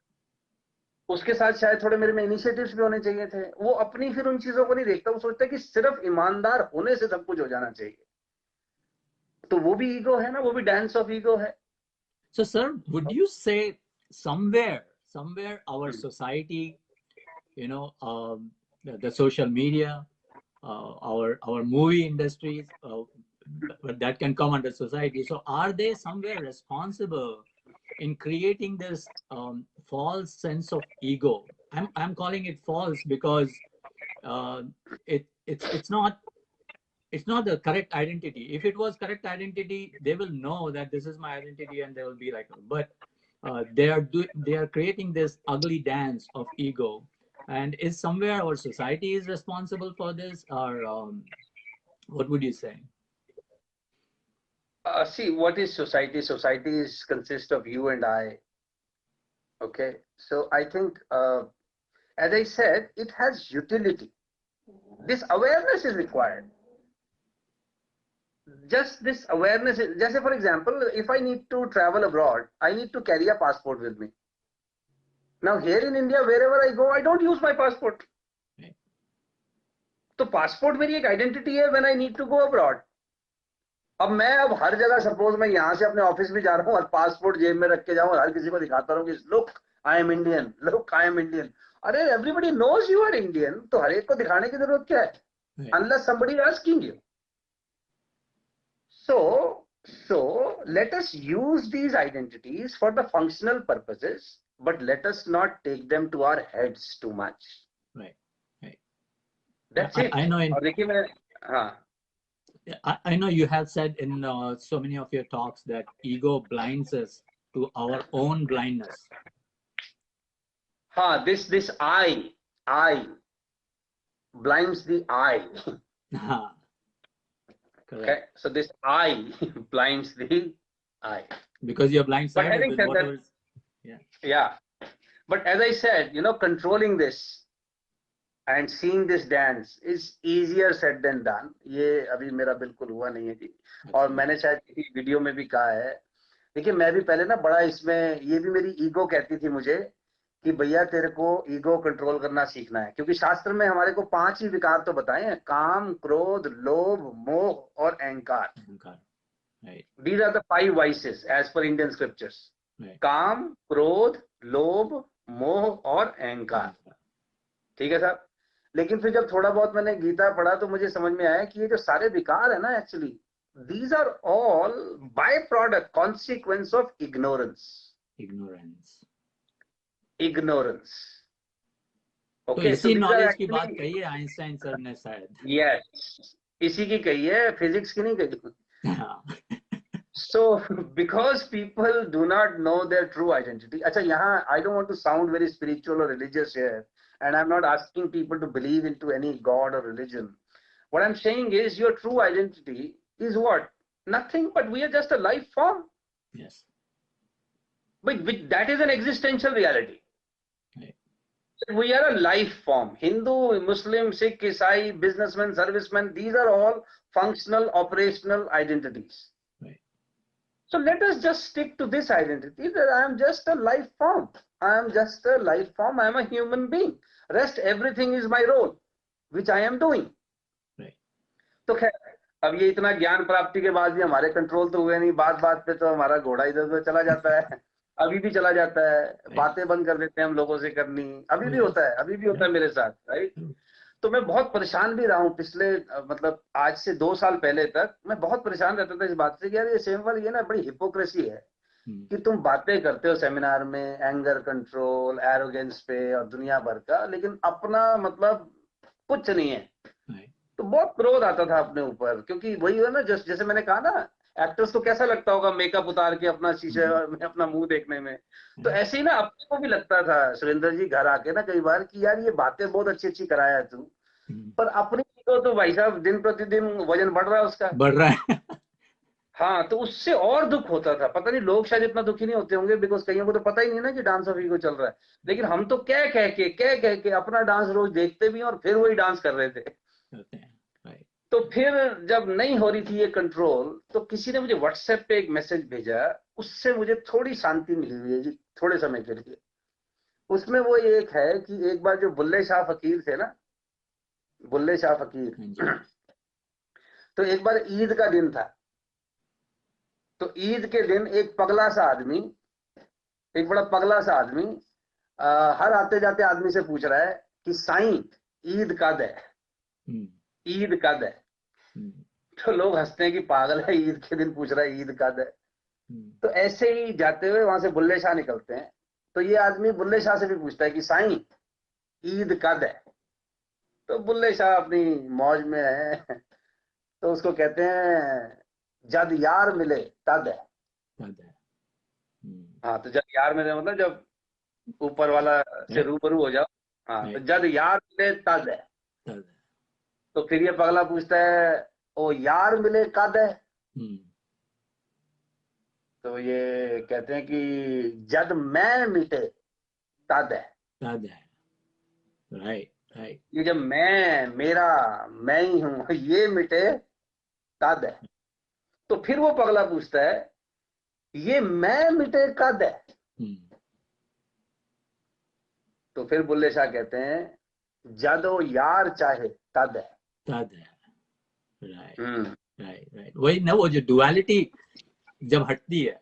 उसके साथ शायद थोड़े मेरे में इनिशिएटिव्स भी होने चाहिए थे। वो अपनी फिर उन चीजों को नहीं देखता, वो सोचता है कि सिर्फ ईमानदार होने से सब कुछ हो जाना चाहिए। तो वो भी ईगो है ना, वो भी डांस ऑफ ईगो है। So, sir, would you say somewhere our society, the social media, our movie industries, that can come under society. So, are they somewhere responsible in creating this false sense of ego? I'm calling it false because uh, it's not the correct identity. If it was correct identity, they will know that this is my identity and they will be like, but they are creating this ugly dance of ego. And is somewhere our society is responsible for this, or what would you say? See, what is society? Society is consist of you and I. Okay, so I think, as I said, it has utility. This awareness is required. Just this awareness is, just say for example, if I need to travel abroad, I need to carry a passport with me. Now here in India, wherever I go, I don't use my passport. Right. तो passport मेरी एक identity है when I need to go abroad. अब हर जगह, suppose मैं यहाँ से अपने ऑफिस भी जा रहा हूँ और पासपोर्ट जेब में रख के जाऊँ और हर किसी को दिखाता रहूँ कि look I am Indian, look I am Indian. अरे everybody knows you are Indian, तो हर एक को दिखाने की जरूरत क्या है? Right. Unless somebody asking you. So let us use these identities for the functional purposes, but let us not take them to our heads too much. Right. Right. That's I it. know in और देखिए मैं, हाँ I know you have said in so many of your talks that ego blinds us to our own blindness. हाँ, this I blinds the eye. Correct. Okay, so this I blinds the eye. Because you're But blindsided having with said that, whatever. Yeah. yeah, but as I said, controlling this and seeing this dance is easier said than done. ये अभी मेरा बिल्कुल हुआ नहीं है जी। और मैंने शायद किसी वीडियो में भी कहा है, देखिए मैं भी पहले ना बड़ा इसमें, ये भी मेरी ईगो कहती थी मुझे कि भैया तेरे को ईगो कंट्रोल करना सीखना है, क्योंकि शास्त्र में हमारे को 5 ही विकार तो बताए हैं, काम, क्रोध, लोभ, मोह और अहंकार। Right. These are the 5 vices as per Indian scriptures. Right. काम, क्रोध, लोभ, मोह और अहंकार। ठीक है साहब। लेकिन फिर जब थोड़ा बहुत मैंने गीता पढ़ा तो मुझे समझ में आया कि ये जो सारे विकार है ना, actually these are all byproduct, consequence of ignorance. तो Okay, so इसी these are नॉलेज की बात actually, कही है आइंस्टाइन सर ने शायद। yes, इसी की कही है, फिजिक्स की नहीं कही। हाँ, So because people do not know their true identity, अच्छा यहाँ I don't want to sound very spiritual or religious here, and I'm not asking people to believe into any god or religion. What I'm saying is your true identity is what? Nothing but we are just a life form. yes, But that is an existential reality. right, We are a life form. Hindu, Muslim, Sikh, Isai, businessman, serviceman, these are all functional, operational identities. right, So let us just stick to this identity that I am just a life form. I am just a life form. I am a human being. Rest everything is my role, which I am doing. right. तो खैर, अब ये इतना ज्ञान प्राप्ति के बाद भी हमारे कंट्रोल तो हुए नहीं, बात बात पे तो हमारा घोड़ा इधर उधर चला जाता है, अभी भी चला जाता है, बातें बंद कर देते हैं हम लोगों से करनी, अभी भी होता है, अभी भी होता है मेरे साथ, राइट। तो मैं बहुत परेशान भी रहा हूँ पिछले मतलब आज से 2 साल पहले तक मैं बहुत परेशान रहता था इस बात से कि यार ये सेमवाल ये ना बड़ी हिपोक्रेसी है कि तुम बातें करते हो सेमिनार में एंगर कंट्रोल, एरोगेंस पे और दुनिया भर का, लेकिन अपना मतलब कुछ नहीं है। तो बहुत क्रोध आता था अपने ऊपर, क्योंकि वही है ना, जैसे मैंने कहा ना, एक्टर्स को कैसा लगता होगा मेकअप उतार के अपना शीशे में अपना मुंह देखने में, तो ऐसे ही ना अपने को भी लगता था सुरेंद्र जी घर आके ना कई बार कि यार ये बातें बहुत अच्छी अच्छी कराया तू, पर अपनी तो भाई साहब दिन प्रतिदिन वजन बढ़ रहा है उसका, बढ़ रहा है। हाँ, तो उससे और दुख होता था। पता नहीं लोग शायद इतना दुखी नहीं होते होंगे, बिकॉज कईयों को तो पता ही नहीं ना कि डांस ऑफ ईगो चल रहा है, लेकिन हम तो कह के अपना डांस रोज देखते भी हैं और फिर वही डांस कर रहे थे। तो फिर जब नहीं हो रही थी ये कंट्रोल, तो किसी ने मुझे व्हाट्सएप पे एक मैसेज भेजा, उससे मुझे थोड़ी शांति मिली हुई है जी, थोड़े समय के लिए। उसमें वो एक है कि एक बार जो बुल्ले शाह फकीर थे ना, बुल्ले शाह फकीर, तो एक बार ईद का दिन था, तो ईद के दिन एक पगला सा आदमी, एक बड़ा पगला सा आदमी हर आते जाते आदमी से पूछ रहा है कि साईं ईद कद है, ईद कद है। तो लोग हंसते हैं कि पागल है, ईद के दिन पूछ रहा है ईद कद है। तो ऐसे ही जाते हुए वहां से बुल्ले शाह निकलते हैं, तो ये आदमी बुल्ले शाह से भी पूछता है कि साईं ईद कद है। तो बुल्ले शाह अपनी मौज में है, तो उसको कहते हैं जद यार मिले तद है। हाँ, तो जब यार मिले मतलब जब ऊपर वाला से रूबरू हो जाओ, हाँ, तो जद यार मिले तद है। तो फिर ये पगला पूछता है ओ यार मिले कद है। तो ये कहते हैं कि जद मैं मिटे तद है। Right, right. ये जब मेरा मैं ही हूं ये मिटे तद है। तो फिर वो पगला पूछता है ये मैं मिटे कद है। तो फिर बुल्ले शाह कहते हैं जद ओ यार चाहे तद है। तद है, राइट, राइट, राइट। वही ना, वो जो डुअलिटी जब हटती है,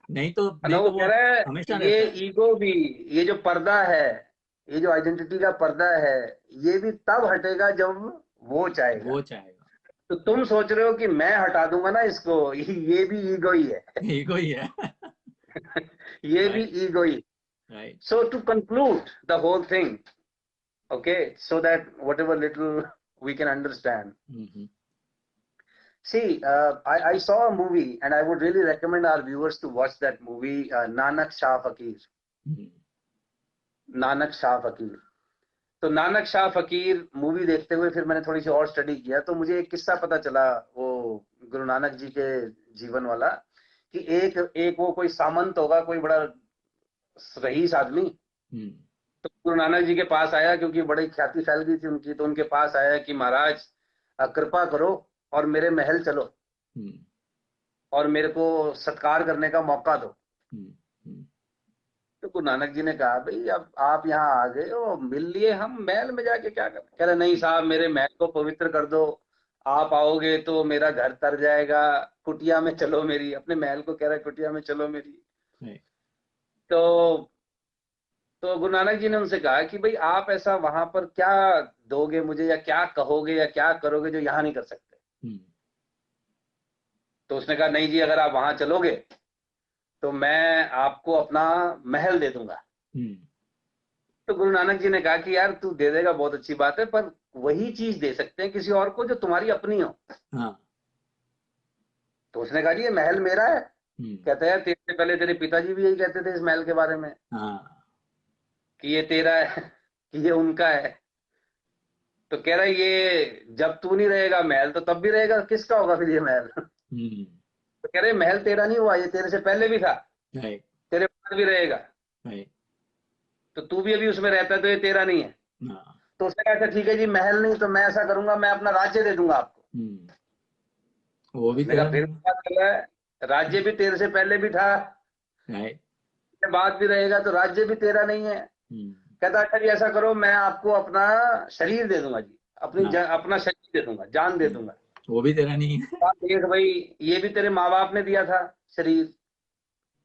नहीं तो वो कह रहा है हमेशा ये रहता है। ईगो भी, ये जो पर्दा है, ये जो आइडेंटिटी का पर्दा है, ये भी तब हटेगा जब वो चाहेगा। वो चाहेगा। तो तुम सोच रहे हो कि मैं हटा दूंगा ना इसको, ये भी ईगो ही है। ईगो ही है। ये भी ego he. Right. So to conclude the whole thing, okay, so that whatever little we can understand. See, I saw a movie and I would really recommend our viewers to watch that movie, Nanak Shah Fakir. Nanak Shah फकीर। तो नानक शाह फकीर movie देखते हुए फिर मैंने थोड़ी सी और study किया, तो मुझे एक किस्सा पता चला वो गुरु नानक जी के जीवन वाला, कि एक वो कोई सामंत होगा, कोई बड़ा रईस आदमी, तो गुरु नानक जी के पास आया, क्योंकि बड़ी ख्याति फैल गई थी उनकी, तो उनके पास आया कि महाराज कृपा करो और मेरे महल चलो और मेरे को सत्कार करने का मौका दो। तो गुरु नानक जी ने कहा भाई अब आप यहाँ आ गए हो, मिल लिए, हम महल में जाके क्या करें। कह रहे नहीं साहब, मेरे महल को पवित्र कर दो, आप आओगे तो मेरा घर तर जाएगा, कुटिया में चलो मेरी, अपने महल को कह रहा है कुटिया में चलो मेरी। तो गुरु नानक जी ने उनसे कहा कि भाई आप ऐसा वहां पर क्या दोगे मुझे, या क्या कहोगे या क्या करोगे जो यहाँ नहीं कर सकते। तो उसने कहा नहीं जी, अगर आप वहां चलोगे तो मैं आपको अपना महल दे दूंगा। तो गुरु नानक जी ने कहा कि यार तू दे देगा बहुत अच्छी बात है, पर वही चीज दे सकते हैं किसी और को जो तुम्हारी अपनी हो। हाँ। तो उसने कहा जी ये महल मेरा है। हम्म। कहता है यार तेरे से पहले तेरे पिताजी भी यही कहते थे इस महल के बारे में हाँ। कि ये तेरा है कि ये उनका है। तो कह रहा है ये जब तू नहीं रहेगा महल तो तब भी रहेगा, किसका होगा फिर ये महल? हम्म। तो कह रहे महल तेरा नहीं हुआ, ये तेरे से पहले भी था, राइट। तेरे बाद भी रहेगा, राइट। तो तू भी अभी उसमें रहता है तो ये तेरा नहीं है। हाँ। तो उसने कहा अच्छा ठीक है जी, महल नहीं तो मैं ऐसा करूंगा, मैं अपना राज्य दे दूंगा आपको। वो भी उसने कहा तेरा फिर नहीं। क्या कर रहा है, राज्य भी तेरे से पहले भी था, राइट। तेरे बाद भी रहेगा, तो राज्य भी तेरा नहीं है। कहता अच्छा जी ऐसा करो, मैं आपको अपना शरीर दे दूंगा जी, हाँ। अपना शरीर दे दूंगा, जान दे दूंगा। वो भी तेरा नहीं है। आप देख भाई, ये भी तेरे माँ बाप ने दिया था शरीर,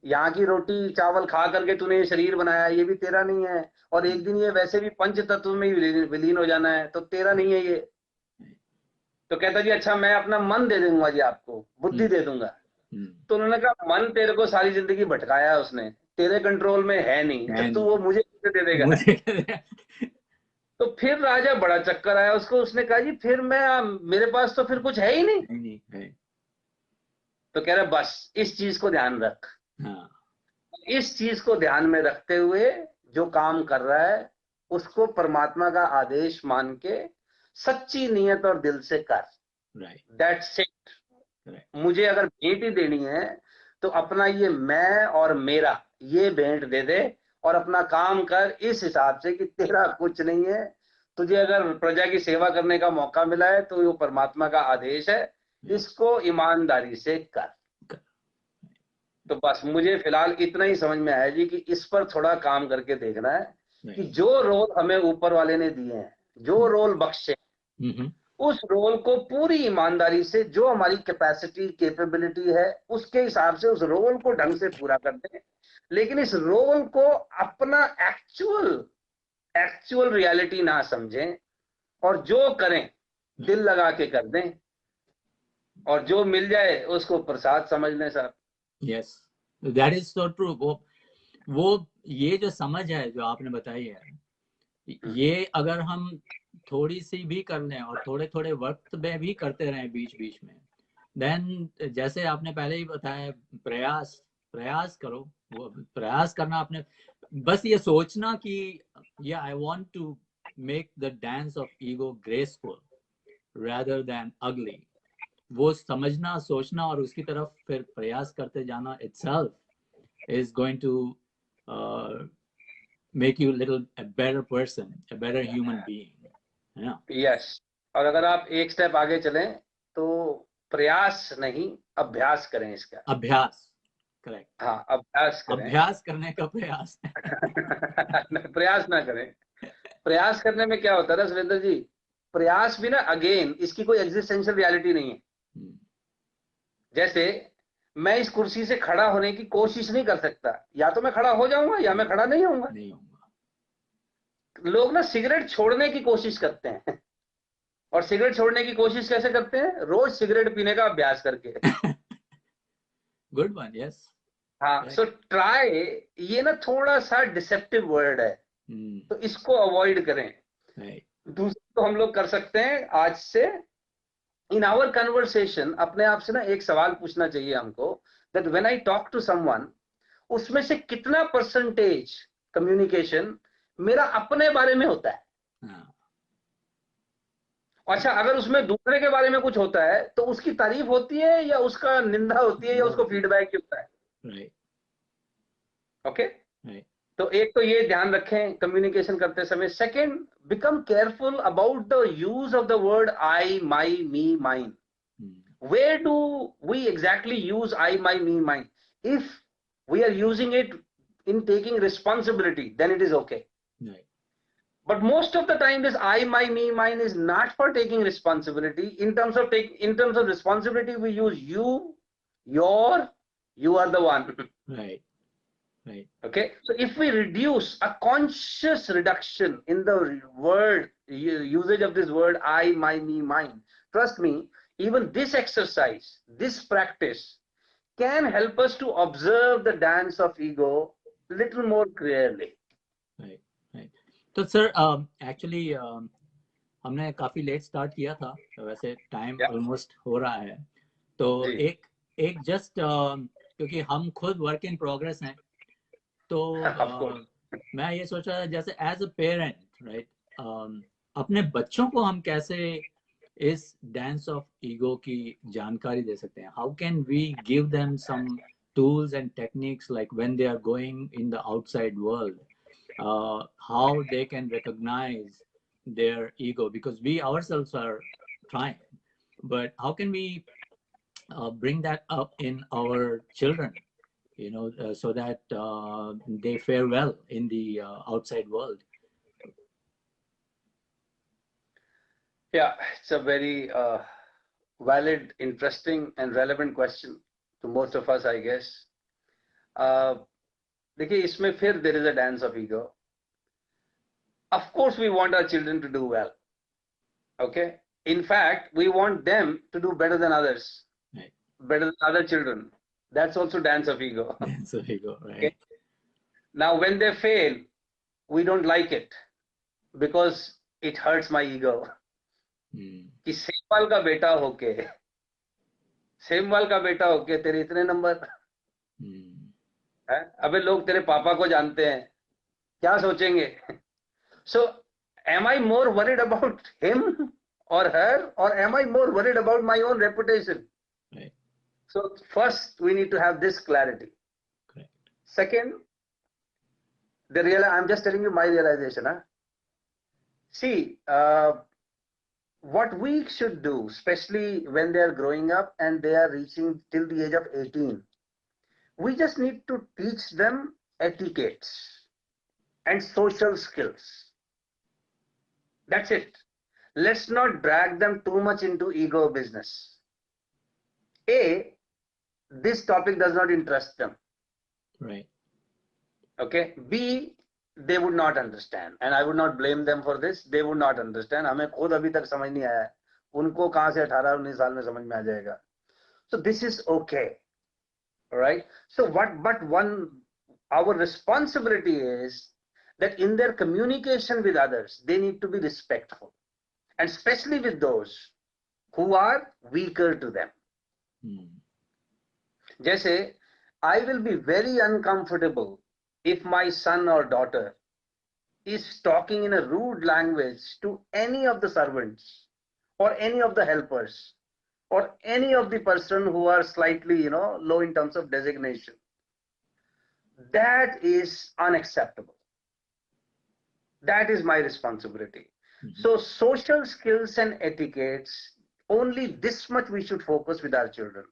यहाँ की रोटी चावल खा करके तूने ये शरीर बनाया, ये भी तेरा नहीं है। और एक दिन ये वैसे भी पंच तत्व में ही विलीन हो जाना है, तो तेरा नहीं है ये। तो कहता जी अच्छा मैं अपना मन दे दूंगा जी आपको, बुद्धि दे दूंगा। तो उन्होंने कहा मन तेरे को सारी जिंदगी भटकाया है उसने, तेरे कंट्रोल में है नहीं, तो है तू नहीं। वो मुझे कैसे दे देगा? मुझे तो फिर राजा बड़ा चक्कर आया उसको, उसने कहा जी फिर मैं, मेरे पास तो फिर कुछ है ही नहीं। नहीं है। तो कह रहा बस इस चीज को ध्यान रख, हाँ। इस चीज को ध्यान में रखते हुए जो काम कर रहा है उसको परमात्मा का आदेश मान के सच्ची नियत और दिल से कर। राइट। That's it. राइट। मुझे अगर भेंट ही देनी है तो अपना ये मैं और मेरा ये भेंट दे दे, और अपना काम कर इस हिसाब से कि तेरा कुछ नहीं है। तुझे अगर प्रजा की सेवा करने का मौका मिला है तो वो परमात्मा का आदेश है, इसको ईमानदारी से कर। तो बस मुझे फिलहाल इतना ही समझ में आया जी कि इस पर थोड़ा काम करके देखना है कि जो रोल हमें ऊपर वाले ने दिए हैं, जो रोल बख्शे, उस रोल को पूरी ईमानदारी से, जो हमारी कैपेसिटी कैपेबिलिटी है उसके हिसाब से उस रोल को ढंग से पूरा कर दें। लेकिन इस रोल को अपना एक्चुअल एक्चुअल रियलिटी ना समझें, और जो करें दिल लगा के कर दें, और जो मिल जाए उसको प्रसाद समझ लें sir. Yes, that is so true. वो ये जो समझ है जो आपने बताई है, ये अगर हम थोड़ी सी भी कर लें और थोड़े थोड़े वक्त में भी करते रहें बीच बीच में, देन जैसे आपने पहले ही बताया, प्रयास प्रयास करो। वो प्रयास करना, आपने बस ये सोचना कि या I want to make the dance of ego graceful rather than ugly, वो समझना सोचना और उसकी तरफ फिर प्रयास करते जाना itself is going to make you a little a better person, a better human being, है ना? यस। और अगर आप एक स्टेप आगे चलें तो प्रयास नहीं, अभ्यास करें इसका। अभ्यास, करेक्ट। हाँ, अभ्यास करें। अभ्यास करने का प्रयास। प्रयास ना करें। प्रयास करने में क्या होता है ना सुरेंद्र जी, प्रयास भी ना, अगेन इसकी कोई एग्जिस्टेंशियल रियलिटी नहीं है। जैसे मैं इस कुर्सी से खड़ा होने की कोशिश नहीं कर सकता, या तो मैं खड़ा हो जाऊंगा या मैं खड़ा नहीं होऊंगा। नहीं होगा। लोग ना सिगरेट छोड़ने की कोशिश करते हैं, और सिगरेट छोड़ने की कोशिश कैसे करते हैं? रोज सिगरेट पीने का अभ्यास करके। Good one, yes. हाँ, सो ट्राई, ये ना थोड़ा सा डिसेप्टिव वर्ड है, तो इसको अवॉइड करें। दूसरा तो हम लोग कर सकते हैं आज से, इन आवर कन्वर्सेशन अपने आप से ना एक सवाल पूछना चाहिए हमको, that when I talk to someone, उसमें से कितना परसेंटेज कम्युनिकेशन मेरा अपने बारे में होता है। अच्छा, अगर उसमें दूसरे के बारे में कुछ होता है तो उसकी तारीफ होती है या उसका निंदा होती है या उसको फीडबैक होता है? ओके। तो एक तो ये ध्यान रखें कम्युनिकेशन करते समय। Second, become careful about the use of the word I, my, me, mine. Where do we exactly use I, my, me, mine? If we are using it in taking responsibility, then it is okay. Right. But most of the time, this I, my, me, mine is not for taking responsibility. In terms of responsibility, we use you, your, you are the one. Right. Right. Okay. So if we reduce a conscious reduction in the word usage of this word I, my, me, mine, trust me, even this exercise, this practice can help us to observe the dance of ego little more clearly. Right. Right. So sir, actually हमने काफी let start किया था, तो वैसे time Yeah. Almost हो रहा है। तो जी. एक जस्ट क्योंकि हम खुद वर्क इन प्रोग्रेस हैं, तो Of course. मैं ये सोच रहा था जैसे एज अ पेरेंट, राइट, अपने बच्चों को हम कैसे इस डांस ऑफ ईगो की जानकारी दे सकते हैं? How can we give them some tools and techniques, like when they are going in the outside world, how they can recognize their ego, because we ourselves are trying, but how can we bring that up in our children, so that they fare well in the outside world? Yeah, it's a very valid, interesting, and relevant question to most of us, I guess. देखिए, इसमें फिर there is a dance of ego. Of course, we want our children to do well. Okay. In fact, we want them to do better than others, Right. better than other children. That's also dance of ego. Dance of ego, right? Okay. Now, when they fail, we don't like it because it hurts my ego. कि सेमवाल का बेटा होके, सेमवाल का बेटा होके तेरे इतने number है, अबे लोग तेरे पापा को जानते हैं, क्या सोचेंगे? So, am I more worried about him or her, or am I more worried about my own reputation? Right. So first we need to have this clarity. Correct. Second, I'm just telling you my realization. See, what we should do, especially when they are growing up and they are reaching till the age of 18, we just need to teach them etiquettes and social skills. That's it. Let's not drag them too much into ego business. A, this topic does not interest them. Right. Okay. B, they would not understand, and I would not blame them for this. They would not understand. हमें खुद अभी तक समझ नहीं आया है, उनको कहाँ से 18-19 साल में समझ में आ जाएगा. So this is okay. All right. So our responsibility is that in their communication with others, they need to be respectful, and especially with those who are weaker to them. जैसे, I will be very uncomfortable if my son or daughter is talking in a rude language to any of the servants or any of the helpers or any of the person who are slightly, low in terms of designation. That is unacceptable. That is my responsibility. So social skills and etiquettes, only this much we should focus with our children.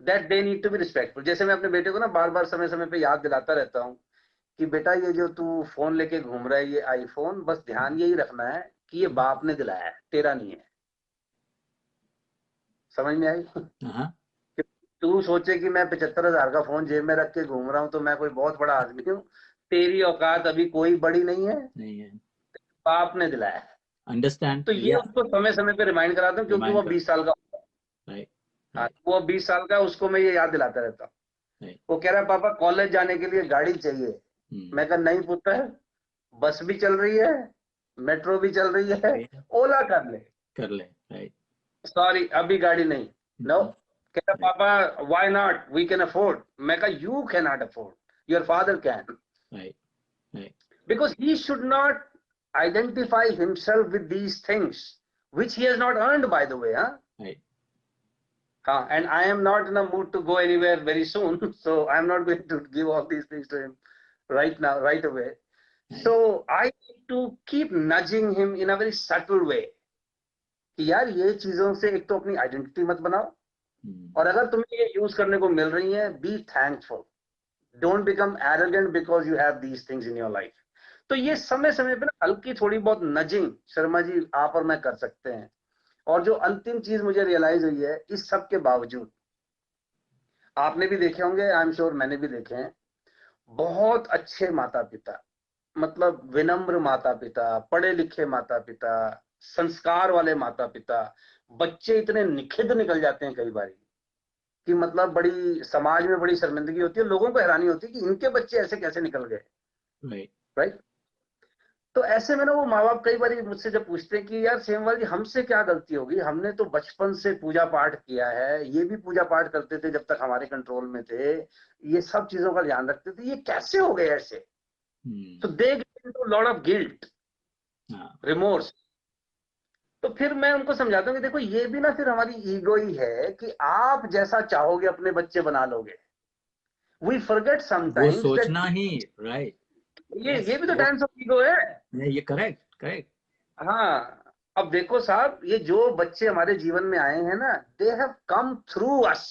That they need to be respectful. जैसे मैं अपने बेटे को ना बार बार समय समय पे याद दिलाता रहता हूँ कि बेटा ये जो तू फोन लेके घूम रहा है, ये आईफोन, बस ध्यान यही रखना है कि ये बाप ने दिलाया है, तेरा नहीं है. समझ में आई? तू सोचे कि मैं 75,000 का फोन जेब में रख के घूम रहा हूँ तो मैं कोई बहुत बड़ा आदमी हूँ. तेरी औकात अभी कोई बड़ी नहीं है, बाप ने दिलाया है. अंडरस्टैंड. तो ये उसको समय समय पे रिमाइंड कराता हूँ, क्योंकि वो 20 साल का हाँ, वो 20 साल का, उसको मैं ये याद दिलाता रहता हूँ. वो कह रहा है पापा कॉलेज जाने के लिए गाड़ी चाहिए. मैं कहा नहीं पुत्र, बस भी चल रही है, मेट्रो भी चल रही है, ओला कर ले. सॉरी अभी गाड़ी नहीं. नो. कह रहा पापा why not, we can afford. मैं कहा you can not afford, your father can. Because he should not identify himself with these things which he has not earned, by the way. And I am not in a mood to go anywhere very soon, so I am not going to give all these things to him right now, right away. So I need to keep nudging him in a very subtle way कि यार ये चीजों से एक तो अपनी identity मत बनाओ, और अगर तुम्हें ये यूज करने को मिल रही है, be thankful. Don't become arrogant because you have these things in your life. तो ये समय समय पे ना हल्की थोड़ी बहुत नजिंग शर्मा जी आप और मैं कर सकते हैं. और जो अंतिम चीज मुझे रियलाइज हुई है, इस सब के बावजूद, आपने भी देखे होंगे, आई एम श्योर मैंने भी देखे हैं, बहुत अच्छे माता पिता, मतलब विनम्र माता पिता, पढ़े लिखे माता पिता, संस्कार वाले माता पिता, बच्चे इतने निखिद निकल जाते हैं कई बार कि मतलब बड़ी समाज में बड़ी शर्मिंदगी होती है, लोगों को हैरानी होती है कि इनके बच्चे ऐसे कैसे निकल गए. राइट. तो ऐसे में ना वो माँ बाप कई बार मुझसे जब पूछते हैं कि यार सेमवाल जी हमसे क्या गलती होगी, हमने तो बचपन से पूजा पाठ किया है, ये भी पूजा पाठ करते थे जब तक हमारे कंट्रोल में थे, ये सब चीजों का ध्यान रखते थे, ये कैसे हो गए ऐसे? तो they get into lot of guilt, remorse. तो फिर मैं उनको समझाता हूँ कि देखो ये भी ना फिर हमारी ईगो ही है कि आप जैसा चाहोगे अपने बच्चे बना लोगे। वी फॉरगेट वो समटाइम्स दैट सोचना ही, राइट। ये भी तो डांस ऑफ ईगो है। ये करेक्ट करेक्ट। हाँ, अब देखो साहब, ये जो बच्चे हमारे जीवन में आए हैं ना, they have come through us,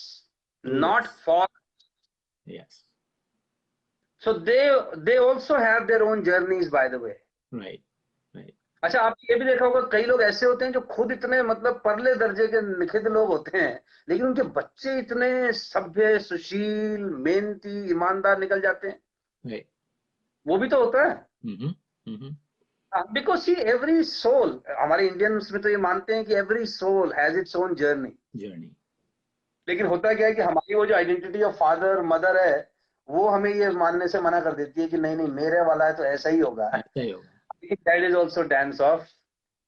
not for. Yes, so they also have their own journeys by the way. Right right. अच्छा, आपने ये भी देखा होगा कई लोग ऐसे होते हैं जो खुद इतने मतलब परले दर्जे के निखित लोग होते हैं, लेकिन उनके बच्चे इतने सभ्य, सुशील, मेहनती, ईमानदार निकल जाते हैं। राइट। वो भी तो होता है। बिकॉज सी एवरी सोल, हमारे इंडियंस में तो ये मानते हैं कि every soul has its own journey. लेकिन होता क्या है कि हमारी वो जो आइडेंटिटी ऑफ फादर मदर है, वो हमें ये मानने से मना कर देती है कि नहीं नहीं मेरे वाला है तो ऐसा ही होगा। ऐसा ही होगा। That is also dance of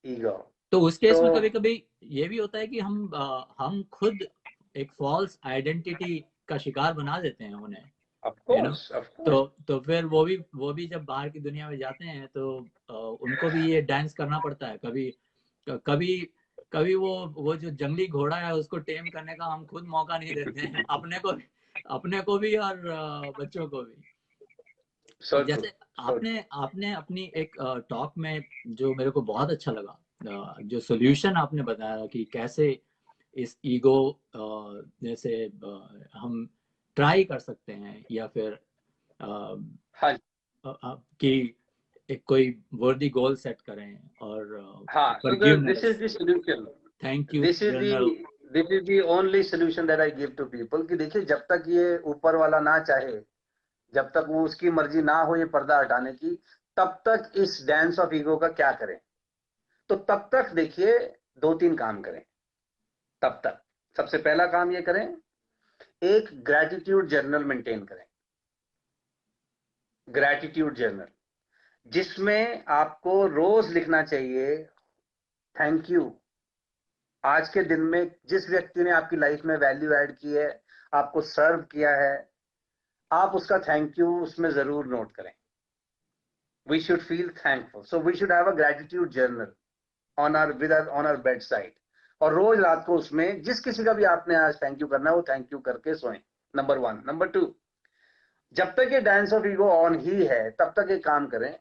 ego. तो उस केस में तो कभी कभी ये भी होता है कि हम खुद एक फॉल्स आइडेंटिटी का शिकार बना देते हैं उन्हें, of you know. Course of course. तो फिर वो भी जब बाहर की दुनिया में जाते हैं तो उनको भी ये डांस करना पड़ता है। कभी कभी कभी वो जो जंगली घोड़ा है उसको टेम करने का हम खुद मौका नहीं देते हैं अपने को भी और बच्चों को भी। So true. जैसे आपने अपनी एक टॉक में जो मेरे को बहुत अच्छा लगा, जो सोल्यूशन आपने बताया कि कैसे इस ईगो जैसे हम ट्राई कर सकते हैं, या फिर हाँ कि एक कोई वर्दी गोल सेट करें और हाँ, so this is forgiveness, the solution. Thank you This is general. the only solution that I give to people कि देखिए जब तक ये ऊपर वाला ना चाहे, जब तक वो उसकी मर्जी ना हो ये पर्दा हटाने की, तब तक इस डांस ऑफ ईगो का क्या करें? तो तब तक देखिए 2-3 काम करें। तब तक सबसे पहला काम ये करें, एक ग्रैटिट्यूड जर्नल मेंटेन करें। ग्रैटिट्यूड जर्नल जिसमें आपको रोज लिखना चाहिए थैंक यू। आज के दिन में जिस व्यक्ति ने आपकी लाइफ में वैल्यू ऐड की है, आपको सर्व किया है, आप उसका थैंक यू उसमें जरूर नोट करें। We should feel thankful, so we should have a gratitude journal on our bed side. और रोज रात को उसमें जिस किसी का भी आपने आज थैंक यू करना है वो थैंक यू करके सोएं। नंबर 1। नंबर 2, जब तक ये डांस ऑफ ईगो ऑन ही है तब तक ये काम करें,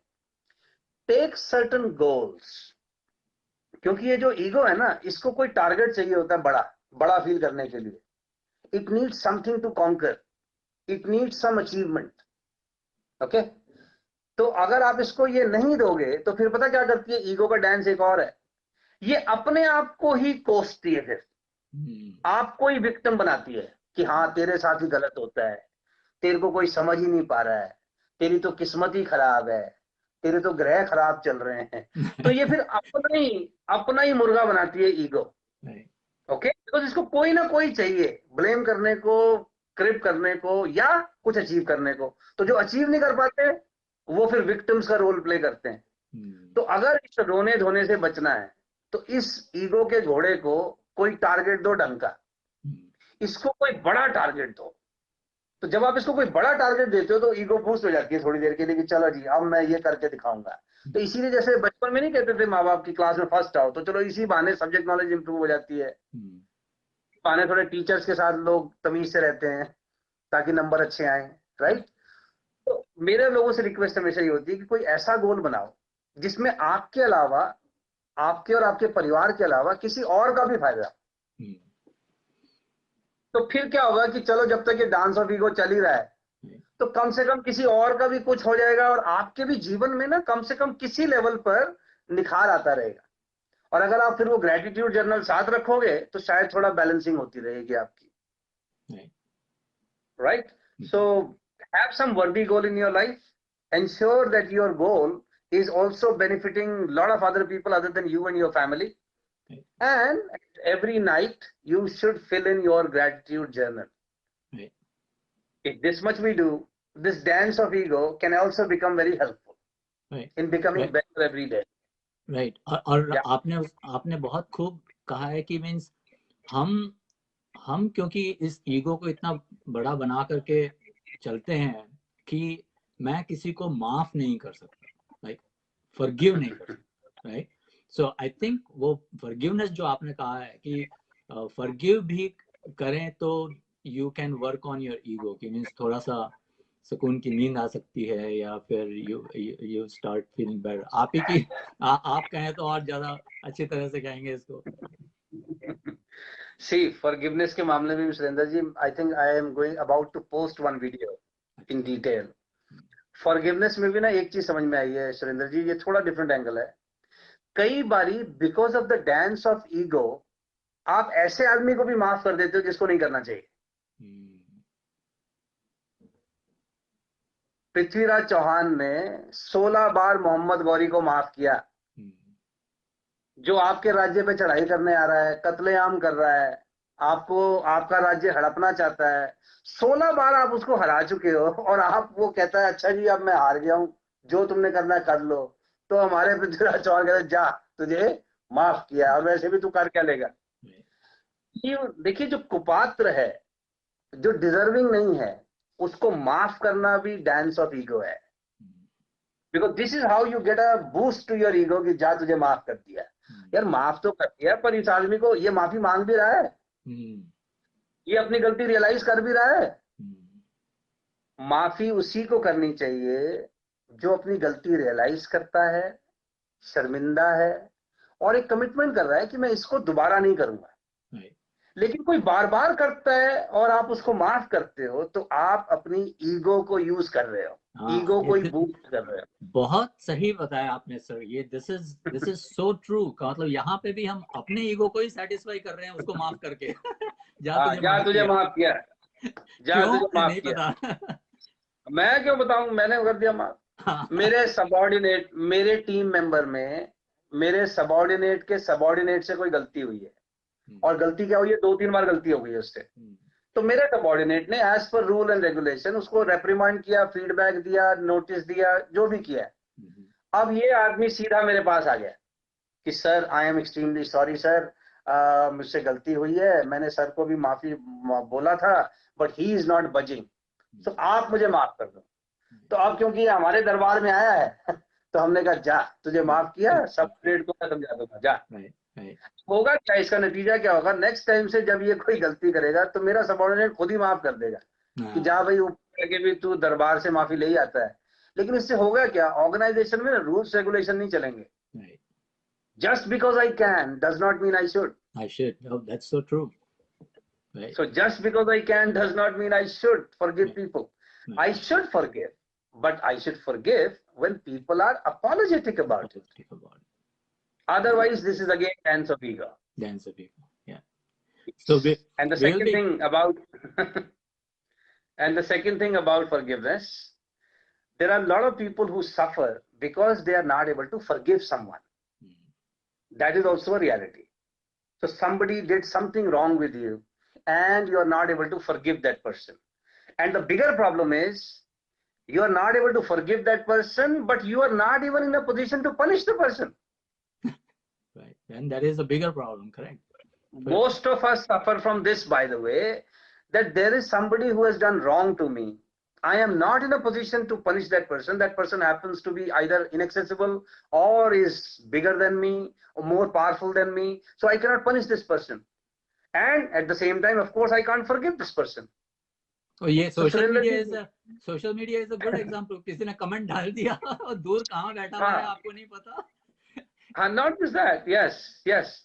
टेक सर्टन गोल्स। क्योंकि ये जो ईगो है ना, इसको कोई टारगेट चाहिए होता है बड़ा बड़ा फील करने के लिए। It needs something to conquer, it needs some achievement. Okay, तो अगर आप इसको ये नहीं दोगे तो फिर पता क्या करती है ईगो का डांस एक और है, ये अपने आप को ही कोसती है, फिर आपको ही विक्टिम बनाती है कि हाँ तेरे साथ ही गलत होता है, तेरे को कोई समझ ही नहीं पा रहा है, तेरी तो किस्मत ही खराब है, तेरे तो ग्रह खराब चल रहे हैं। तो ये फिर अपना ही मुर्गा बनाती है ईगो। ओके, बिकॉज इसको कोई ना कोई चाहिए ब्लेम करने को, क्रिप करने को, या कुछ अचीव करने को। तो जो अचीव नहीं कर पाते वो फिर विक्टिम्स का रोल प्ले करते हैं। तो अगर इस रोने धोने से बचना है तो इस ईगो के घोड़े को कोई टारगेट दो ढंग का, इसको कोई बड़ा टारगेट दो। तो जब आप इसको कोई बड़ा टारगेट देते हो तो ईगो बूस्ट हो जाती है थोड़ी देर के लिए कि चलो जी अब मैं ये करके दिखाऊंगा। तो इसीलिए जैसे बचपन में नहीं कहते थे माँ बाप की क्लास में फर्स्ट आओ, तो चलो इसी बहाने सब्जेक्ट नॉलेज इंप्रूव हो जाती है, बहाने थोड़े टीचर्स के साथ लोग तमीज से रहते हैं ताकि नंबर अच्छे आए, राइट। तो मेरे लोगों से रिक्वेस्ट हमेशा ये होती है कि कोई ऐसा गोल बनाओ जिसमें आपके अलावा, आपके और आपके परिवार के अलावा किसी और का भी फायदा। तो फिर क्या होगा कि चलो जब तक ये डांस ऑफ ईगो चल ही रहा है तो कम से कम किसी और का भी कुछ हो जाएगा और आपके भी जीवन में ना कम से कम किसी लेवल पर निखार आता रहेगा। और अगर आप फिर वो ग्रेटिट्यूड जर्नल साथ रखोगे तो शायद थोड़ा बैलेंसिंग होती रहेगी आपकी, right. So have some worthy goal in your life, ensure that your goal is also benefiting a lot of other people other than you and your family. And every night you should fill in your gratitude journal. If this much we do, this dance of ego can also become very helpful. right, in becoming right, better every day. right. और Yeah. आपने बहुत खूब कहा है कि means हम क्योंकि इस ईगो को इतना बड़ा बना करके चलते हैं कि मैं किसी को माफ नहीं कर सकता, लाइक फॉरगिव नहीं कर सकता, राइट? सो आई थिंक वो फॉरगिवनेस जो आपने कहा है कि फॉरगिव भी करें तो you can work on your ego, कि मीन्स थोड़ा सा सुकून की नींद आ सकती है, या फिर यू स्टार्ट फीलिंग बेटर। आप ही की आप कहें तो और ज्यादा अच्छी तरह से कहेंगे इसको। See, forgiveness के मामले में भी सुरेंद्र जी, I think I am going about to post one video in detail. Forgiveness में भी ना एक चीज समझ में आई है सुरेंद्र जी, ये थोड़ा डिफरेंट एंगल है। कई बारी because of the dance of ego आप ऐसे आदमी को भी माफ कर देते हो जिसको नहीं करना चाहिए। पृथ्वीराज चौहान ने 16 बार मोहम्मद गौरी को माफ किया, जो आपके राज्य पे चढ़ाई करने आ रहा है, कत्लेआम कर रहा है, आपको आपका राज्य हड़पना चाहता है। 16 बार आप उसको हरा चुके हो और आप वो कहता है अच्छा जी अब मैं हार गया हूं, जो तुमने करना है कर लो। तो हमारे पृथ्वीराज चौहान कहते जा तुझे माफ किया, और वैसे भी तू कर क्या लेगा। देखिए जो कुपात्र है, जो डिजर्विंग नहीं है, उसको माफ करना भी डांस ऑफ ईगो है। Because this is how you get a boost to your ego कि जा तुझे माफ कर दिया। यार माफ तो कर दिया, पर इस आदमी को ये माफी मांग भी रहा है, ये अपनी गलती रियलाइज कर भी रहा है। माफी उसी को करनी चाहिए जो अपनी गलती रियलाइज करता है, शर्मिंदा है और एक कमिटमेंट कर रहा है कि मैं इसको दोबारा नहीं करूंगा। लेकिन कोई बार बार करता है और आप उसको माफ करते हो तो आप अपनी ईगो को यूज कर रहे हो, ईगो को ही बूस्ट कर रहे हो। बहुत सही बताया आपने सर, ये दिस इज सो ट्रू का मतलब यहाँ पे भी हम अपने ईगो को ही सेटिस्फाई कर रहे हैं उसको माफ करके। जा तुझे माफ किया, जा क्यों तुझे माफ नहीं किया। पता। मैं क्यों बताऊं, मैंने कर दिया माफ। मेरे सबॉर्डिनेट, मेरे टीम मेंबर में मेरे सबॉर्डिनेट के सबॉर्डिनेट से कोई गलती हुई है, और गलती क्या हुई है, 2-3 बार गलती हो गई है उससे। तो मेरे सबॉर्डिनेट ने as per rule and regulation उसको रेप्रिमांड किया, फीडबैक दिया, नोटिस दिया, जो भी किया। अब ये आदमी सीधा मेरे पास आ गया कि sir I am extremely sorry sir, मुझसे गलती हुई है, मैंने सर को भी माफी बोला था, but he is not buzzing, तो आप मुझे माफ कर दो। तो अब क्योंकि हमारे दरबार में आया है तो हमने कहा जा तुझे माफ किया, सब ग्रेड को मैं समझा दूंगा, जा। होगा क्या, इसका नतीजा क्या होगा, नेक्स्ट टाइम से जब ये कोई गलती करेगा तो मेरा सबॉर्डिनेट खुद ही माफ कर देगा कि जा भाई ऊपर के भी तू दरबार से माफी ले ही आता है। लेकिन इससे होगा क्या, ऑर्गेनाइजेशन में रूल्स रेगुलेशन नहीं चलेंगे। Just because I can does not mean I should. I should. Oh, that's so true. Right. So just because I can does not mean I should forgive people. I should forgive, but I should forgive when people are apologetic about it. Otherwise, this is again dance of ego. Dance of ego. Yeah. So and the second thing about and the second thing about forgiveness, there are a lot of people who suffer because they are not able to forgive someone. That is also a reality. So somebody did something wrong with you and you are not able to forgive that person. And the bigger problem is you are not able to forgive that person, but you are not even in a position to punish the person. Right. And that is a bigger problem, correct? Most of us suffer from this, by the way, that there is somebody who has done wrong to me. I am not in a position to punish that person. That person happens to be either inaccessible or is bigger than me or more powerful than me. So I cannot punish this person. And at the same time, of course, I can't forgive this person. Oh, ये social media is a good example. किसी ने comment डाल दिया और दूर कहाँ बैठा हुआ है आपको नहीं पता. Not just that, yes.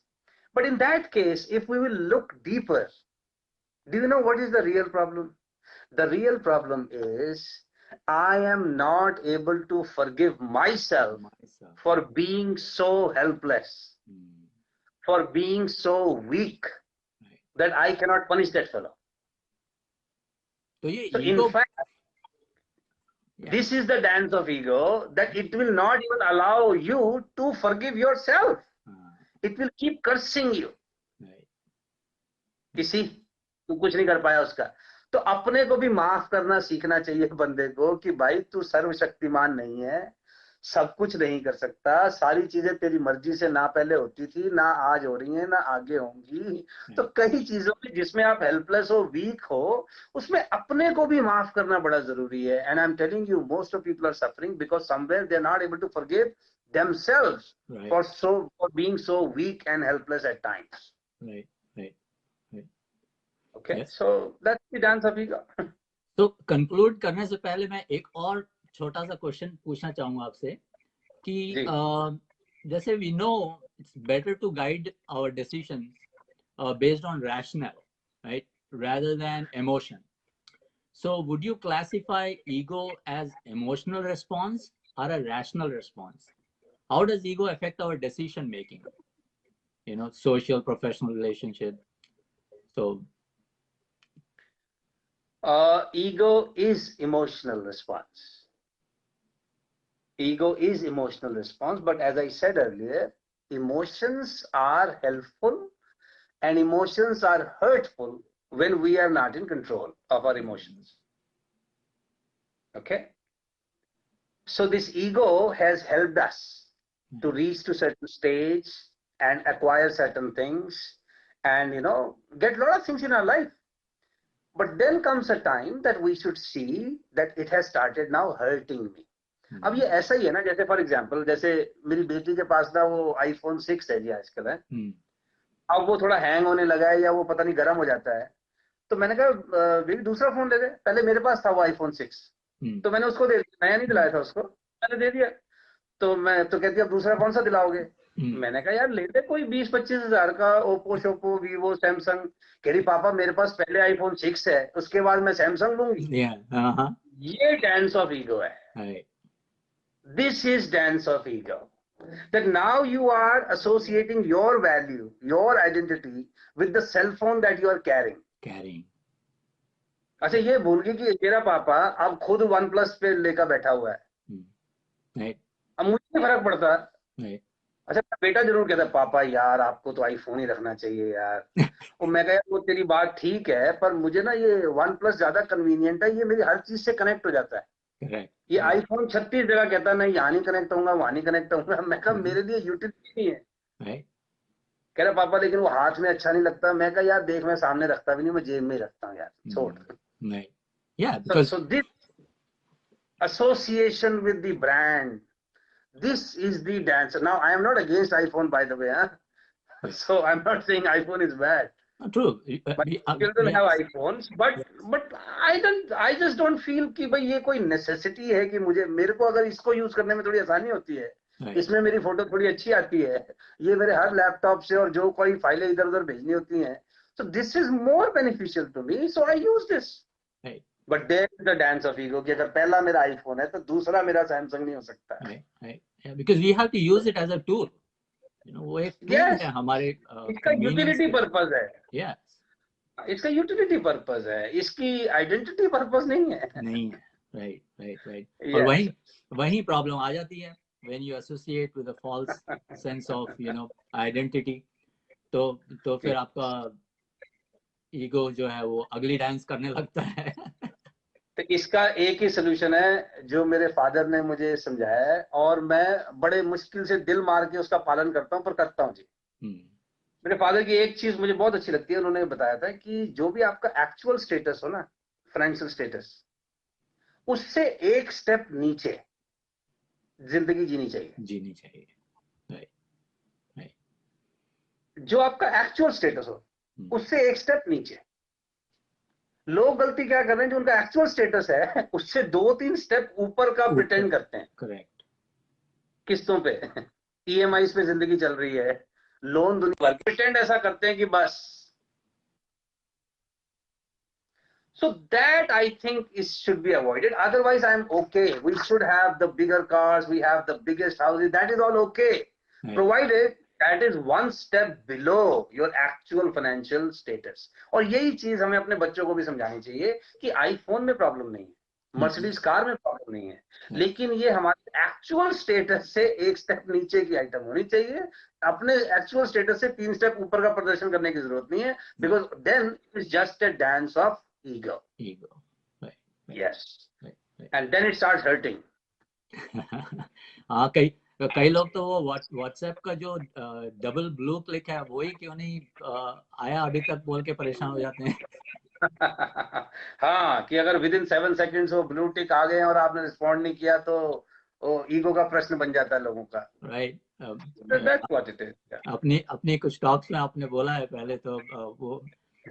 But in that case, if we will look deeper, do you know what is the real problem? The real problem is I am not able to forgive myself for being so helpless, for being so weak that I cannot punish that fellow. So in fact, this is the dance of ego, that it will not even allow you to forgive yourself. It will keep cursing you. किसी तू कुछ नहीं कर पाया उसका, तो अपने को भी माफ करना सीखना चाहिए बंदे को कि भाई तू सर्वशक्तिमान नहीं है, सब कुछ नहीं कर सकता, सारी चीजें तेरी मर्जी से ना पहले होती थी, ना आज हो रही हैं, ना आगे होंगी। तो कई चीजों में जिसमें आप हेल्पलेस हो, वीक हो, उसमें अपने को भी माफ करना बड़ा जरूरी है। And I am telling you, most of people are suffering because somewhere they are not able to forgive themselves Right, for being so weak and helpless at times. right, right, right. Okay, Yes. so that's the dance of ego. तो conclude करने से पहले मैं एक और छोटा सा question पूछना चाहूंगा आपसे कि जी जैसे we know it's better to guide our decisions based on rational, right, rather than emotion. So would you classify ego as emotional response or a rational response? How does ego affect our decision making? You know, social, professional relationship. So ego is emotional response. Ego is emotional response, but as I said earlier, emotions are helpful and emotions are hurtful when we are not in control of our emotions. Okay, so this ego has helped us to reach to certain stage and acquire certain things and get a lot of things in our life. But then comes a time that we should see that it has started now hurting me. अब ये ऐसा ही है ना, जैसे for example, जैसे मेरी बेटी के पास ना वो आईफोन 6 है जी आजकल है। अब वो थोड़ा हैंग होने लगा है या वो पता नहीं गर्म हो जाता है, तो मैंने कहा बेबी दूसरा फोन ले ले। पहले मेरे पास था वो आईफोन 6, तो मैंने उसको दे दिया, नया नहीं दिलाया था उसको, मैंने दे दिया। तो मैं तो कहती अब दूसरा कौन सा दिलाओगे? मैंने कहा यार ले ले कोई 20-25 हजार का, ओप्पो शोपो वीवो सैमसंग। कह रही पापा मेरे पास पहले आईफोन 6 है, उसके बाद मैं सैमसंग लूंगी। ये डांस ऑफ ईगो है। This is dance of ego. That now you are associating your value, your identity with the cell phone that you are carrying. अच्छा ये भूल गई कि मेरा पापा अब खुद वन प्लस पे लेकर बैठा हुआ है। अब मुझे नहीं फर्क पड़ता। अच्छा बेटा जरूर कहता पापा यार आपको तो आईफोन ही रखना चाहिए यार। और मैं कहा वो तेरी बात ठीक है, पर मुझे ना ये वन प्लस ज्यादा कन्वीनियंट है, ये मेरी हर चीज से कनेक्ट हो जाता है। ये आईफोन 36 जगह कहता है नहीं यहाँ नहीं कनेक्ट होऊंगा, वहां नहीं कनेक्ट होऊंगा। मैं कहा मेरे लिए यूटिलिटी नहीं है। कह रहा पापा लेकिन वो हाथ में अच्छा नहीं लगता। मैं कहा यार देख मैं सामने रखता भी नहीं, मैं जेब में ही रखता हूँ यार, छोड़। So this association with the brand, this is the dance. Now I am not against iPhone, by the way, huh? So I'm not saying iPhone is bad. True. My children have iPhones, but I just don't feel कि भाई ये कोई necessity है कि मुझे, मेरे को अगर इसको यूज करने में थोड़ी आसानी होती है, इसमें मेरी फोटो थोड़ी अच्छी आती है, ये मेरे हर लैपटॉप से, और जो कोई फाइलें इधर उधर भेजनी होती हैं, so this is more beneficial to me, so I use this. But there is the dance of ego कि अगर पहला मेरा आईफोन है तो दूसरा मेरा सैमसंग नहीं हो सकता। Because we have to use it as a tool. You know, वो एक tool है हमारे इसका यूटिलिटी पर्पस है। Yes. इसका यूटिलिटी पर्पस है, इसकी आइडेंटिटी पर्पस नहीं है। नहीं है। Right. और वही प्रॉब्लम आ जाती है when you associate with a false sense of identity. तो फिर आपका ईगो जो है वो अगली डांस करने लगता है। तो इसका एक ही सोल्यूशन है जो मेरे फादर ने मुझे समझाया है, और मैं बड़े मुश्किल से दिल मार के उसका पालन करता हूँ, पर करता हूँ जी। मेरे फादर की एक चीज मुझे बहुत अच्छी लगती है, उन्होंने बताया था कि जो भी आपका एक्चुअल स्टेटस हो ना, फाइनेंशियल स्टेटस, उससे एक स्टेप नीचे जिंदगी जीनी चाहिए। जो आपका एक्चुअल स्टेटस हो उससे एक स्टेप नीचे। लोग गलती क्या कर रहे हैं, जो उनका एक्चुअल स्टेटस है उससे 2-3 स्टेप ऊपर का प्रिटेंड करते हैं। करेक्ट। किस्तों पे, ईएमआई पे जिंदगी चल रही है, लोन दुनिया भर, प्रिटेंड ऐसा करते हैं कि बस। So that I think should be avoided. Otherwise, I'm okay. We should have the bigger cars, we have the biggest houses. That is all okay, provided that is one step below your actual financial status. और यही चीज हमें अपने बच्चों को भी समझानी चाहिए कि आईफोन में प्रॉब्लम नहीं है, मर्सिडीज कार में प्रॉब्लम नहीं है, लेकिन ये हमारे एक्चुअल स्टेटस से एक स्टेप नीचे की आइटम होनी चाहिए। अपने एक्चुअल स्टेटस से 3 स्टेप ऊपर का प्रदर्शन करने की जरूरत नहीं है, because then it's just a dance of ego. Right. Yes. Right. And then it starts hurting. हाँ, कई लोग तो वो व्हाट्सएप का जो डबल ब्लू क्लिक है वही क्यों नहीं आया अभी तक बोल के परेशान हो जाते हैं। हाँ, कि अगर विद इन 7 सेकंड्स वो ब्लू टिक आ गए और आपने रिस्पॉन्ड नहीं किया तो वो ईगो का प्रश्न बन जाता है लोगों का। Right. That's what it is. अपनी कुछ टॉक्स में आपने बोला है पहले तो वो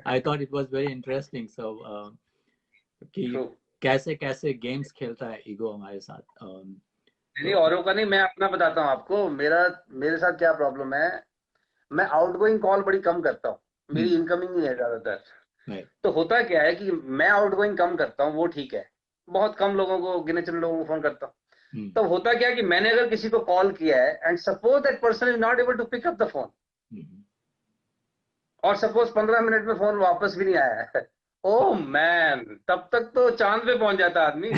I thought it was very interesting. So कि ट्रू। कैसे कैसे गेम्स खेलता है ईगो हमारे साथ। नहीं, औरों का नहीं, मैं अपना बताता हूँ आपको। मेरे साथ क्या प्रॉब्लम है, मैं आउटगोइंग कॉल बड़ी कम करता हूँ, मेरी इनकमिंग ही है ज्यादातर। राइट। तो होता क्या है कि मैं आउटगोइंग कम करता हूँ, वो ठीक है, बहुत कम लोगों को, गिने चुने लोगों को फोन करता हूँ। तब होता क्या है कि मैंने अगर किसी को कॉल किया है and suppose that person is not able to pick up the phone, और सपोज 15 मिनट में फोन वापस भी नहीं आया है, ओ मैन, तब तक तो चांद पे पहुंच जाता आदमी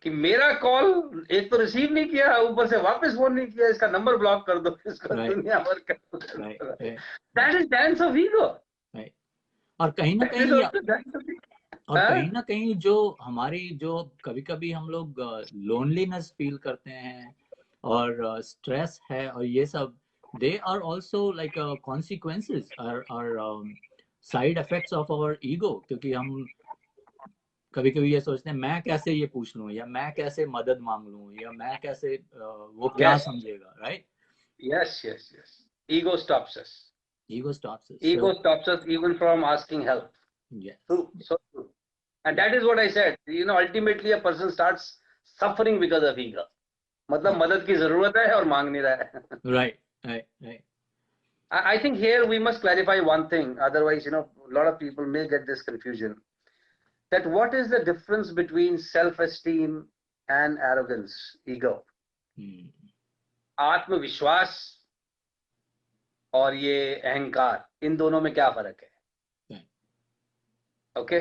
कि मेरा कॉल एक तो रिसीव नहीं किया, ऊपर से वापस फोन नहीं किया, इसका नंबर ब्लॉक कर दो, इसको दुनिया भर कर दो। That is dance of ego. और कहीं ना That is कहीं also dance of ego. और हाँ? कहीं ना कहीं जो हमारी जो कभी कभी हम लोग लोनलीनेस फील करते हैं और स्ट्रेस है और ये सब, they are also like consequences और side effects of our ego. क्योंकि हम कभी कभी ये सोचते हैं मैं कैसे ये पूछ लूं, या मैं कैसे मदद मांग लूं, या मैं कैसे वो क्या Yes, समझेगा। Right. yes. Ego stops us. Ego stops us. So Ego stops us even from asking help. Yes. True, so true. And that is what I said. You know, ultimately a person starts suffering because of ego. मतलब मदद की जरूरत है और मांग नहीं रहा है। Right right right. I think here we must clarify one thing. Otherwise, you know, a lot of people may get this confusion. That what is the difference between self-esteem and arrogance, ego? आत्मविश्वास और ये अहंकार, इन दोनों में क्या फर्क है? Okay,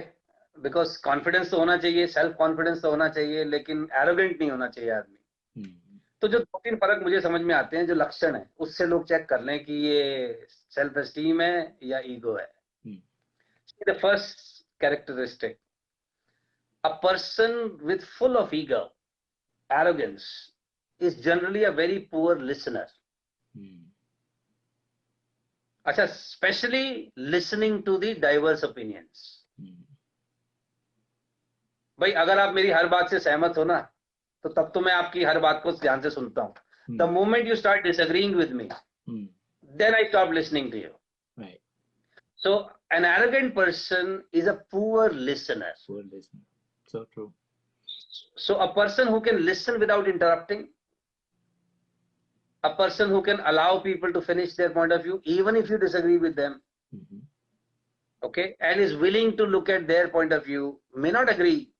because confidence तो होना चाहिए, सेल्फ कॉन्फिडेंस तो होना चाहिए, लेकिन एरोगेंट नहीं होना चाहिए आदमी। तो जो 2-3 फर्क मुझे समझ में आते हैं, जो लक्षण है, उससे लोग चेक कर लें कि ये सेल्फ एस्टीम है या ईगो है। The first characteristic, a person with full of ego, arrogance, is generally a very poor listener. अच्छा, specially listening to the diverse opinions. भाई अगर आप मेरी हर बात से सहमत हो ना, तो तब तो मैं आपकी हर बात को ध्यान से सुनता हूं। The moment you start disagreeing with me, then I stop listening to you. Right. So an arrogant person is a poor listener. Poor listener. So true. So a person who can listen without interrupting, a person who can allow people to finish their point of view even if you disagree with them, okay, and is willing to look at their point of view, may not agree,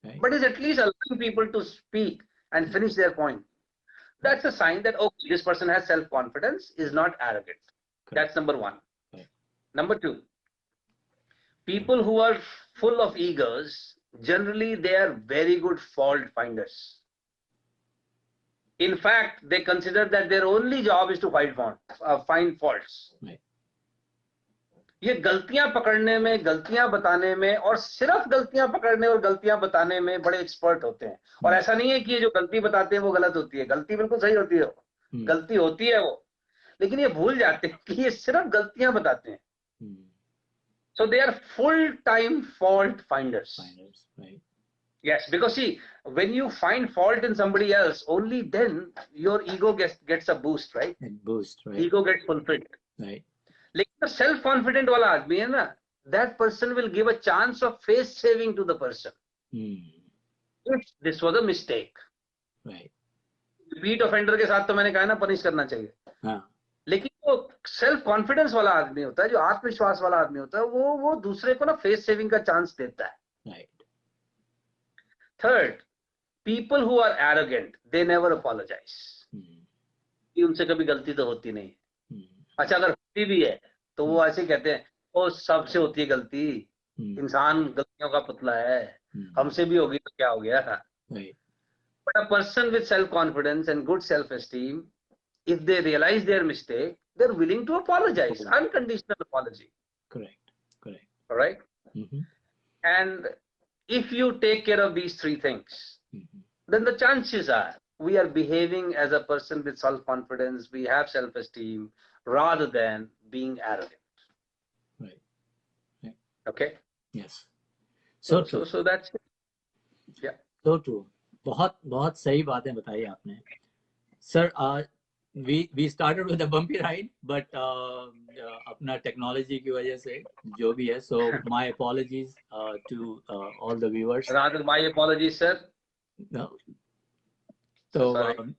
right, but is at least allowing people to speak and finish their point. That's a sign that, okay, this person has self-confidence, is not arrogant. Correct. That's number one. Right. Number two, people who are full of egos, generally they are very good fault finders. In fact, they consider that their only job is to find faults. Right. ये गलतियां पकड़ने में, गलतियां बताने में, और सिर्फ गलतियां पकड़ने और गलतियां बताने में बड़े एक्सपर्ट होते हैं। और ऐसा नहीं है कि ये जो गलती बताते हैं वो गलत होती है, गलती बिल्कुल सही होती है, गलती होती है वो, लेकिन ये भूल जाते हैं कि ये सिर्फ गलतियां बताते हैं। So they are full-time fault finders. Right. Yes, because see, when you find fault in somebody else, only then your ego gets a boost, right? Boost, right? Ego gets fulfilled. Right. लेकिन self confident वाला आदमी है ना, that person will give a chance of face saving to the person if this was a mistake. Right. Repeat offender के साथ तो मैंने कहा ना, पनिश करना चाहिए। हाँ। लेकिन वो सेल्फ कॉन्फिडेंस वाला आदमी होता है, जो आत्मविश्वास वाला आदमी होता है, वो दूसरे को ना फेस सेविंग का चांस देता है। Right. Third, people who are arrogant, they never apologise. उनसे कभी गलती तो होती नहीं। अच्छा, अगर होती भी है तो वो ऐसे कहते हैं, ओ सबसे होती है गलती, इंसान गलतियों का पुतला है, हमसे भी होगी तो क्या हो गया। But a person with self confidence and good self esteem, if they realize their mistake, they're willing to apologize, unconditional apology. Correct. All right. And if you take care of these three things, then the chances are we are behaving as a person with self-confidence, we have self-esteem, rather than being arrogant. Right. Right. Okay. Yes. So true. So that's it. Yeah. So true. बहुत बहुत सही बातें बताई आपने. Sir, we started with a bumpy ride, but अपना technology की वजह से जो भी है, so my apologies to all the viewers. Rather, my apologies, sir. No. So So sorry.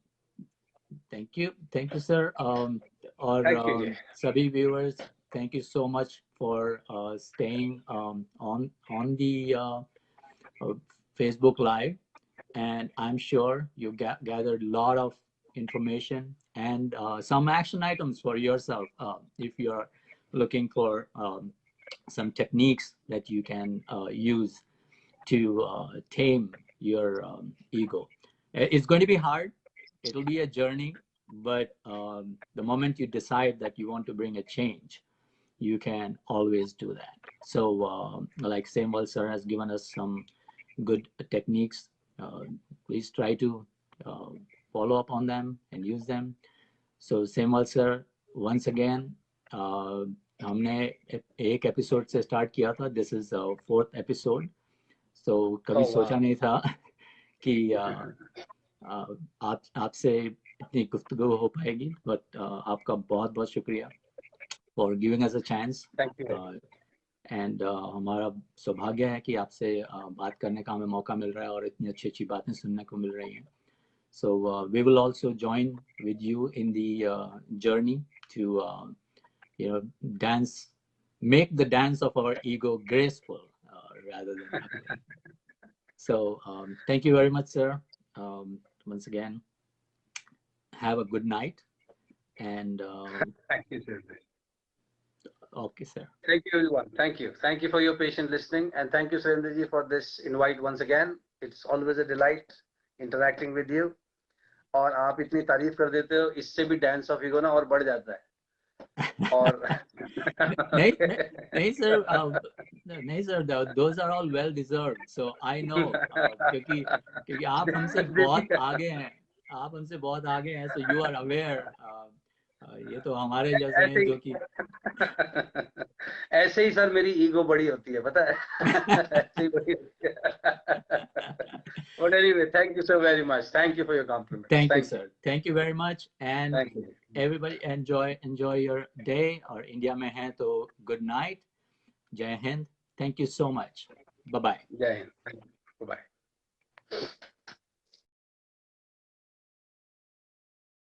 thank you, sir. और Thank you, Jay. सभी viewers, thank you so much for staying on the Facebook Live, and I'm sure you gathered a lot of information and some action items for yourself if you're looking for some techniques that you can use to tame your ego. It's going to be hard. It'll be a journey, but the moment you decide that you want to bring a change, you can always do that. So like Samuel sir has given us some good techniques. Please try to follow up on them and use them. So Samuel sir, once again, हमने एक episode से start किया था. This is 4th episode. सो कभी सोचा नहीं था कि आपसे इतनी गुफ्तगू हो पाएगी, बट आपका बहुत बहुत शुक्रिया for giving us a chance. And हमारा सौभाग्य है कि आपसे बात करने का हमें मौका मिल रहा है और इतनी अच्छी अच्छी बातें सुनने को मिल रही हैं. So we will also join with you in the journey to dance, make the dance of our ego graceful rather than ugly. So thank you very much, sir. Once again, have a good night. And thank you, sir. Okay, sir. Thank you, everyone. Thank you for your patient listening, and thank you, Surendra ji, for this invite once again. It's always a delight interacting with you. और आप इतनी तारीफ कर देते हो, इससे भी dance of ego ना और बढ़ जाता है. और नहीं sir, those are all well deserved. So I know क्योंकि आप हमसे बहुत आगे हैं. So you are aware. ये तो हमारे जैसे हैं जो कि ऐसे ही सर मेरी ईगो बड़ी होती है, पता है. ऐसे ही बड़ी होती है. But anyway, thank you so very much. Thank you for your compliment. Thank you, sir. Thank you very much. And thank you. Everybody enjoy your day. और इंडिया में हैं तो good night. Jai Hind. Thank you so much. Bye bye. Jai Hind. Bye bye.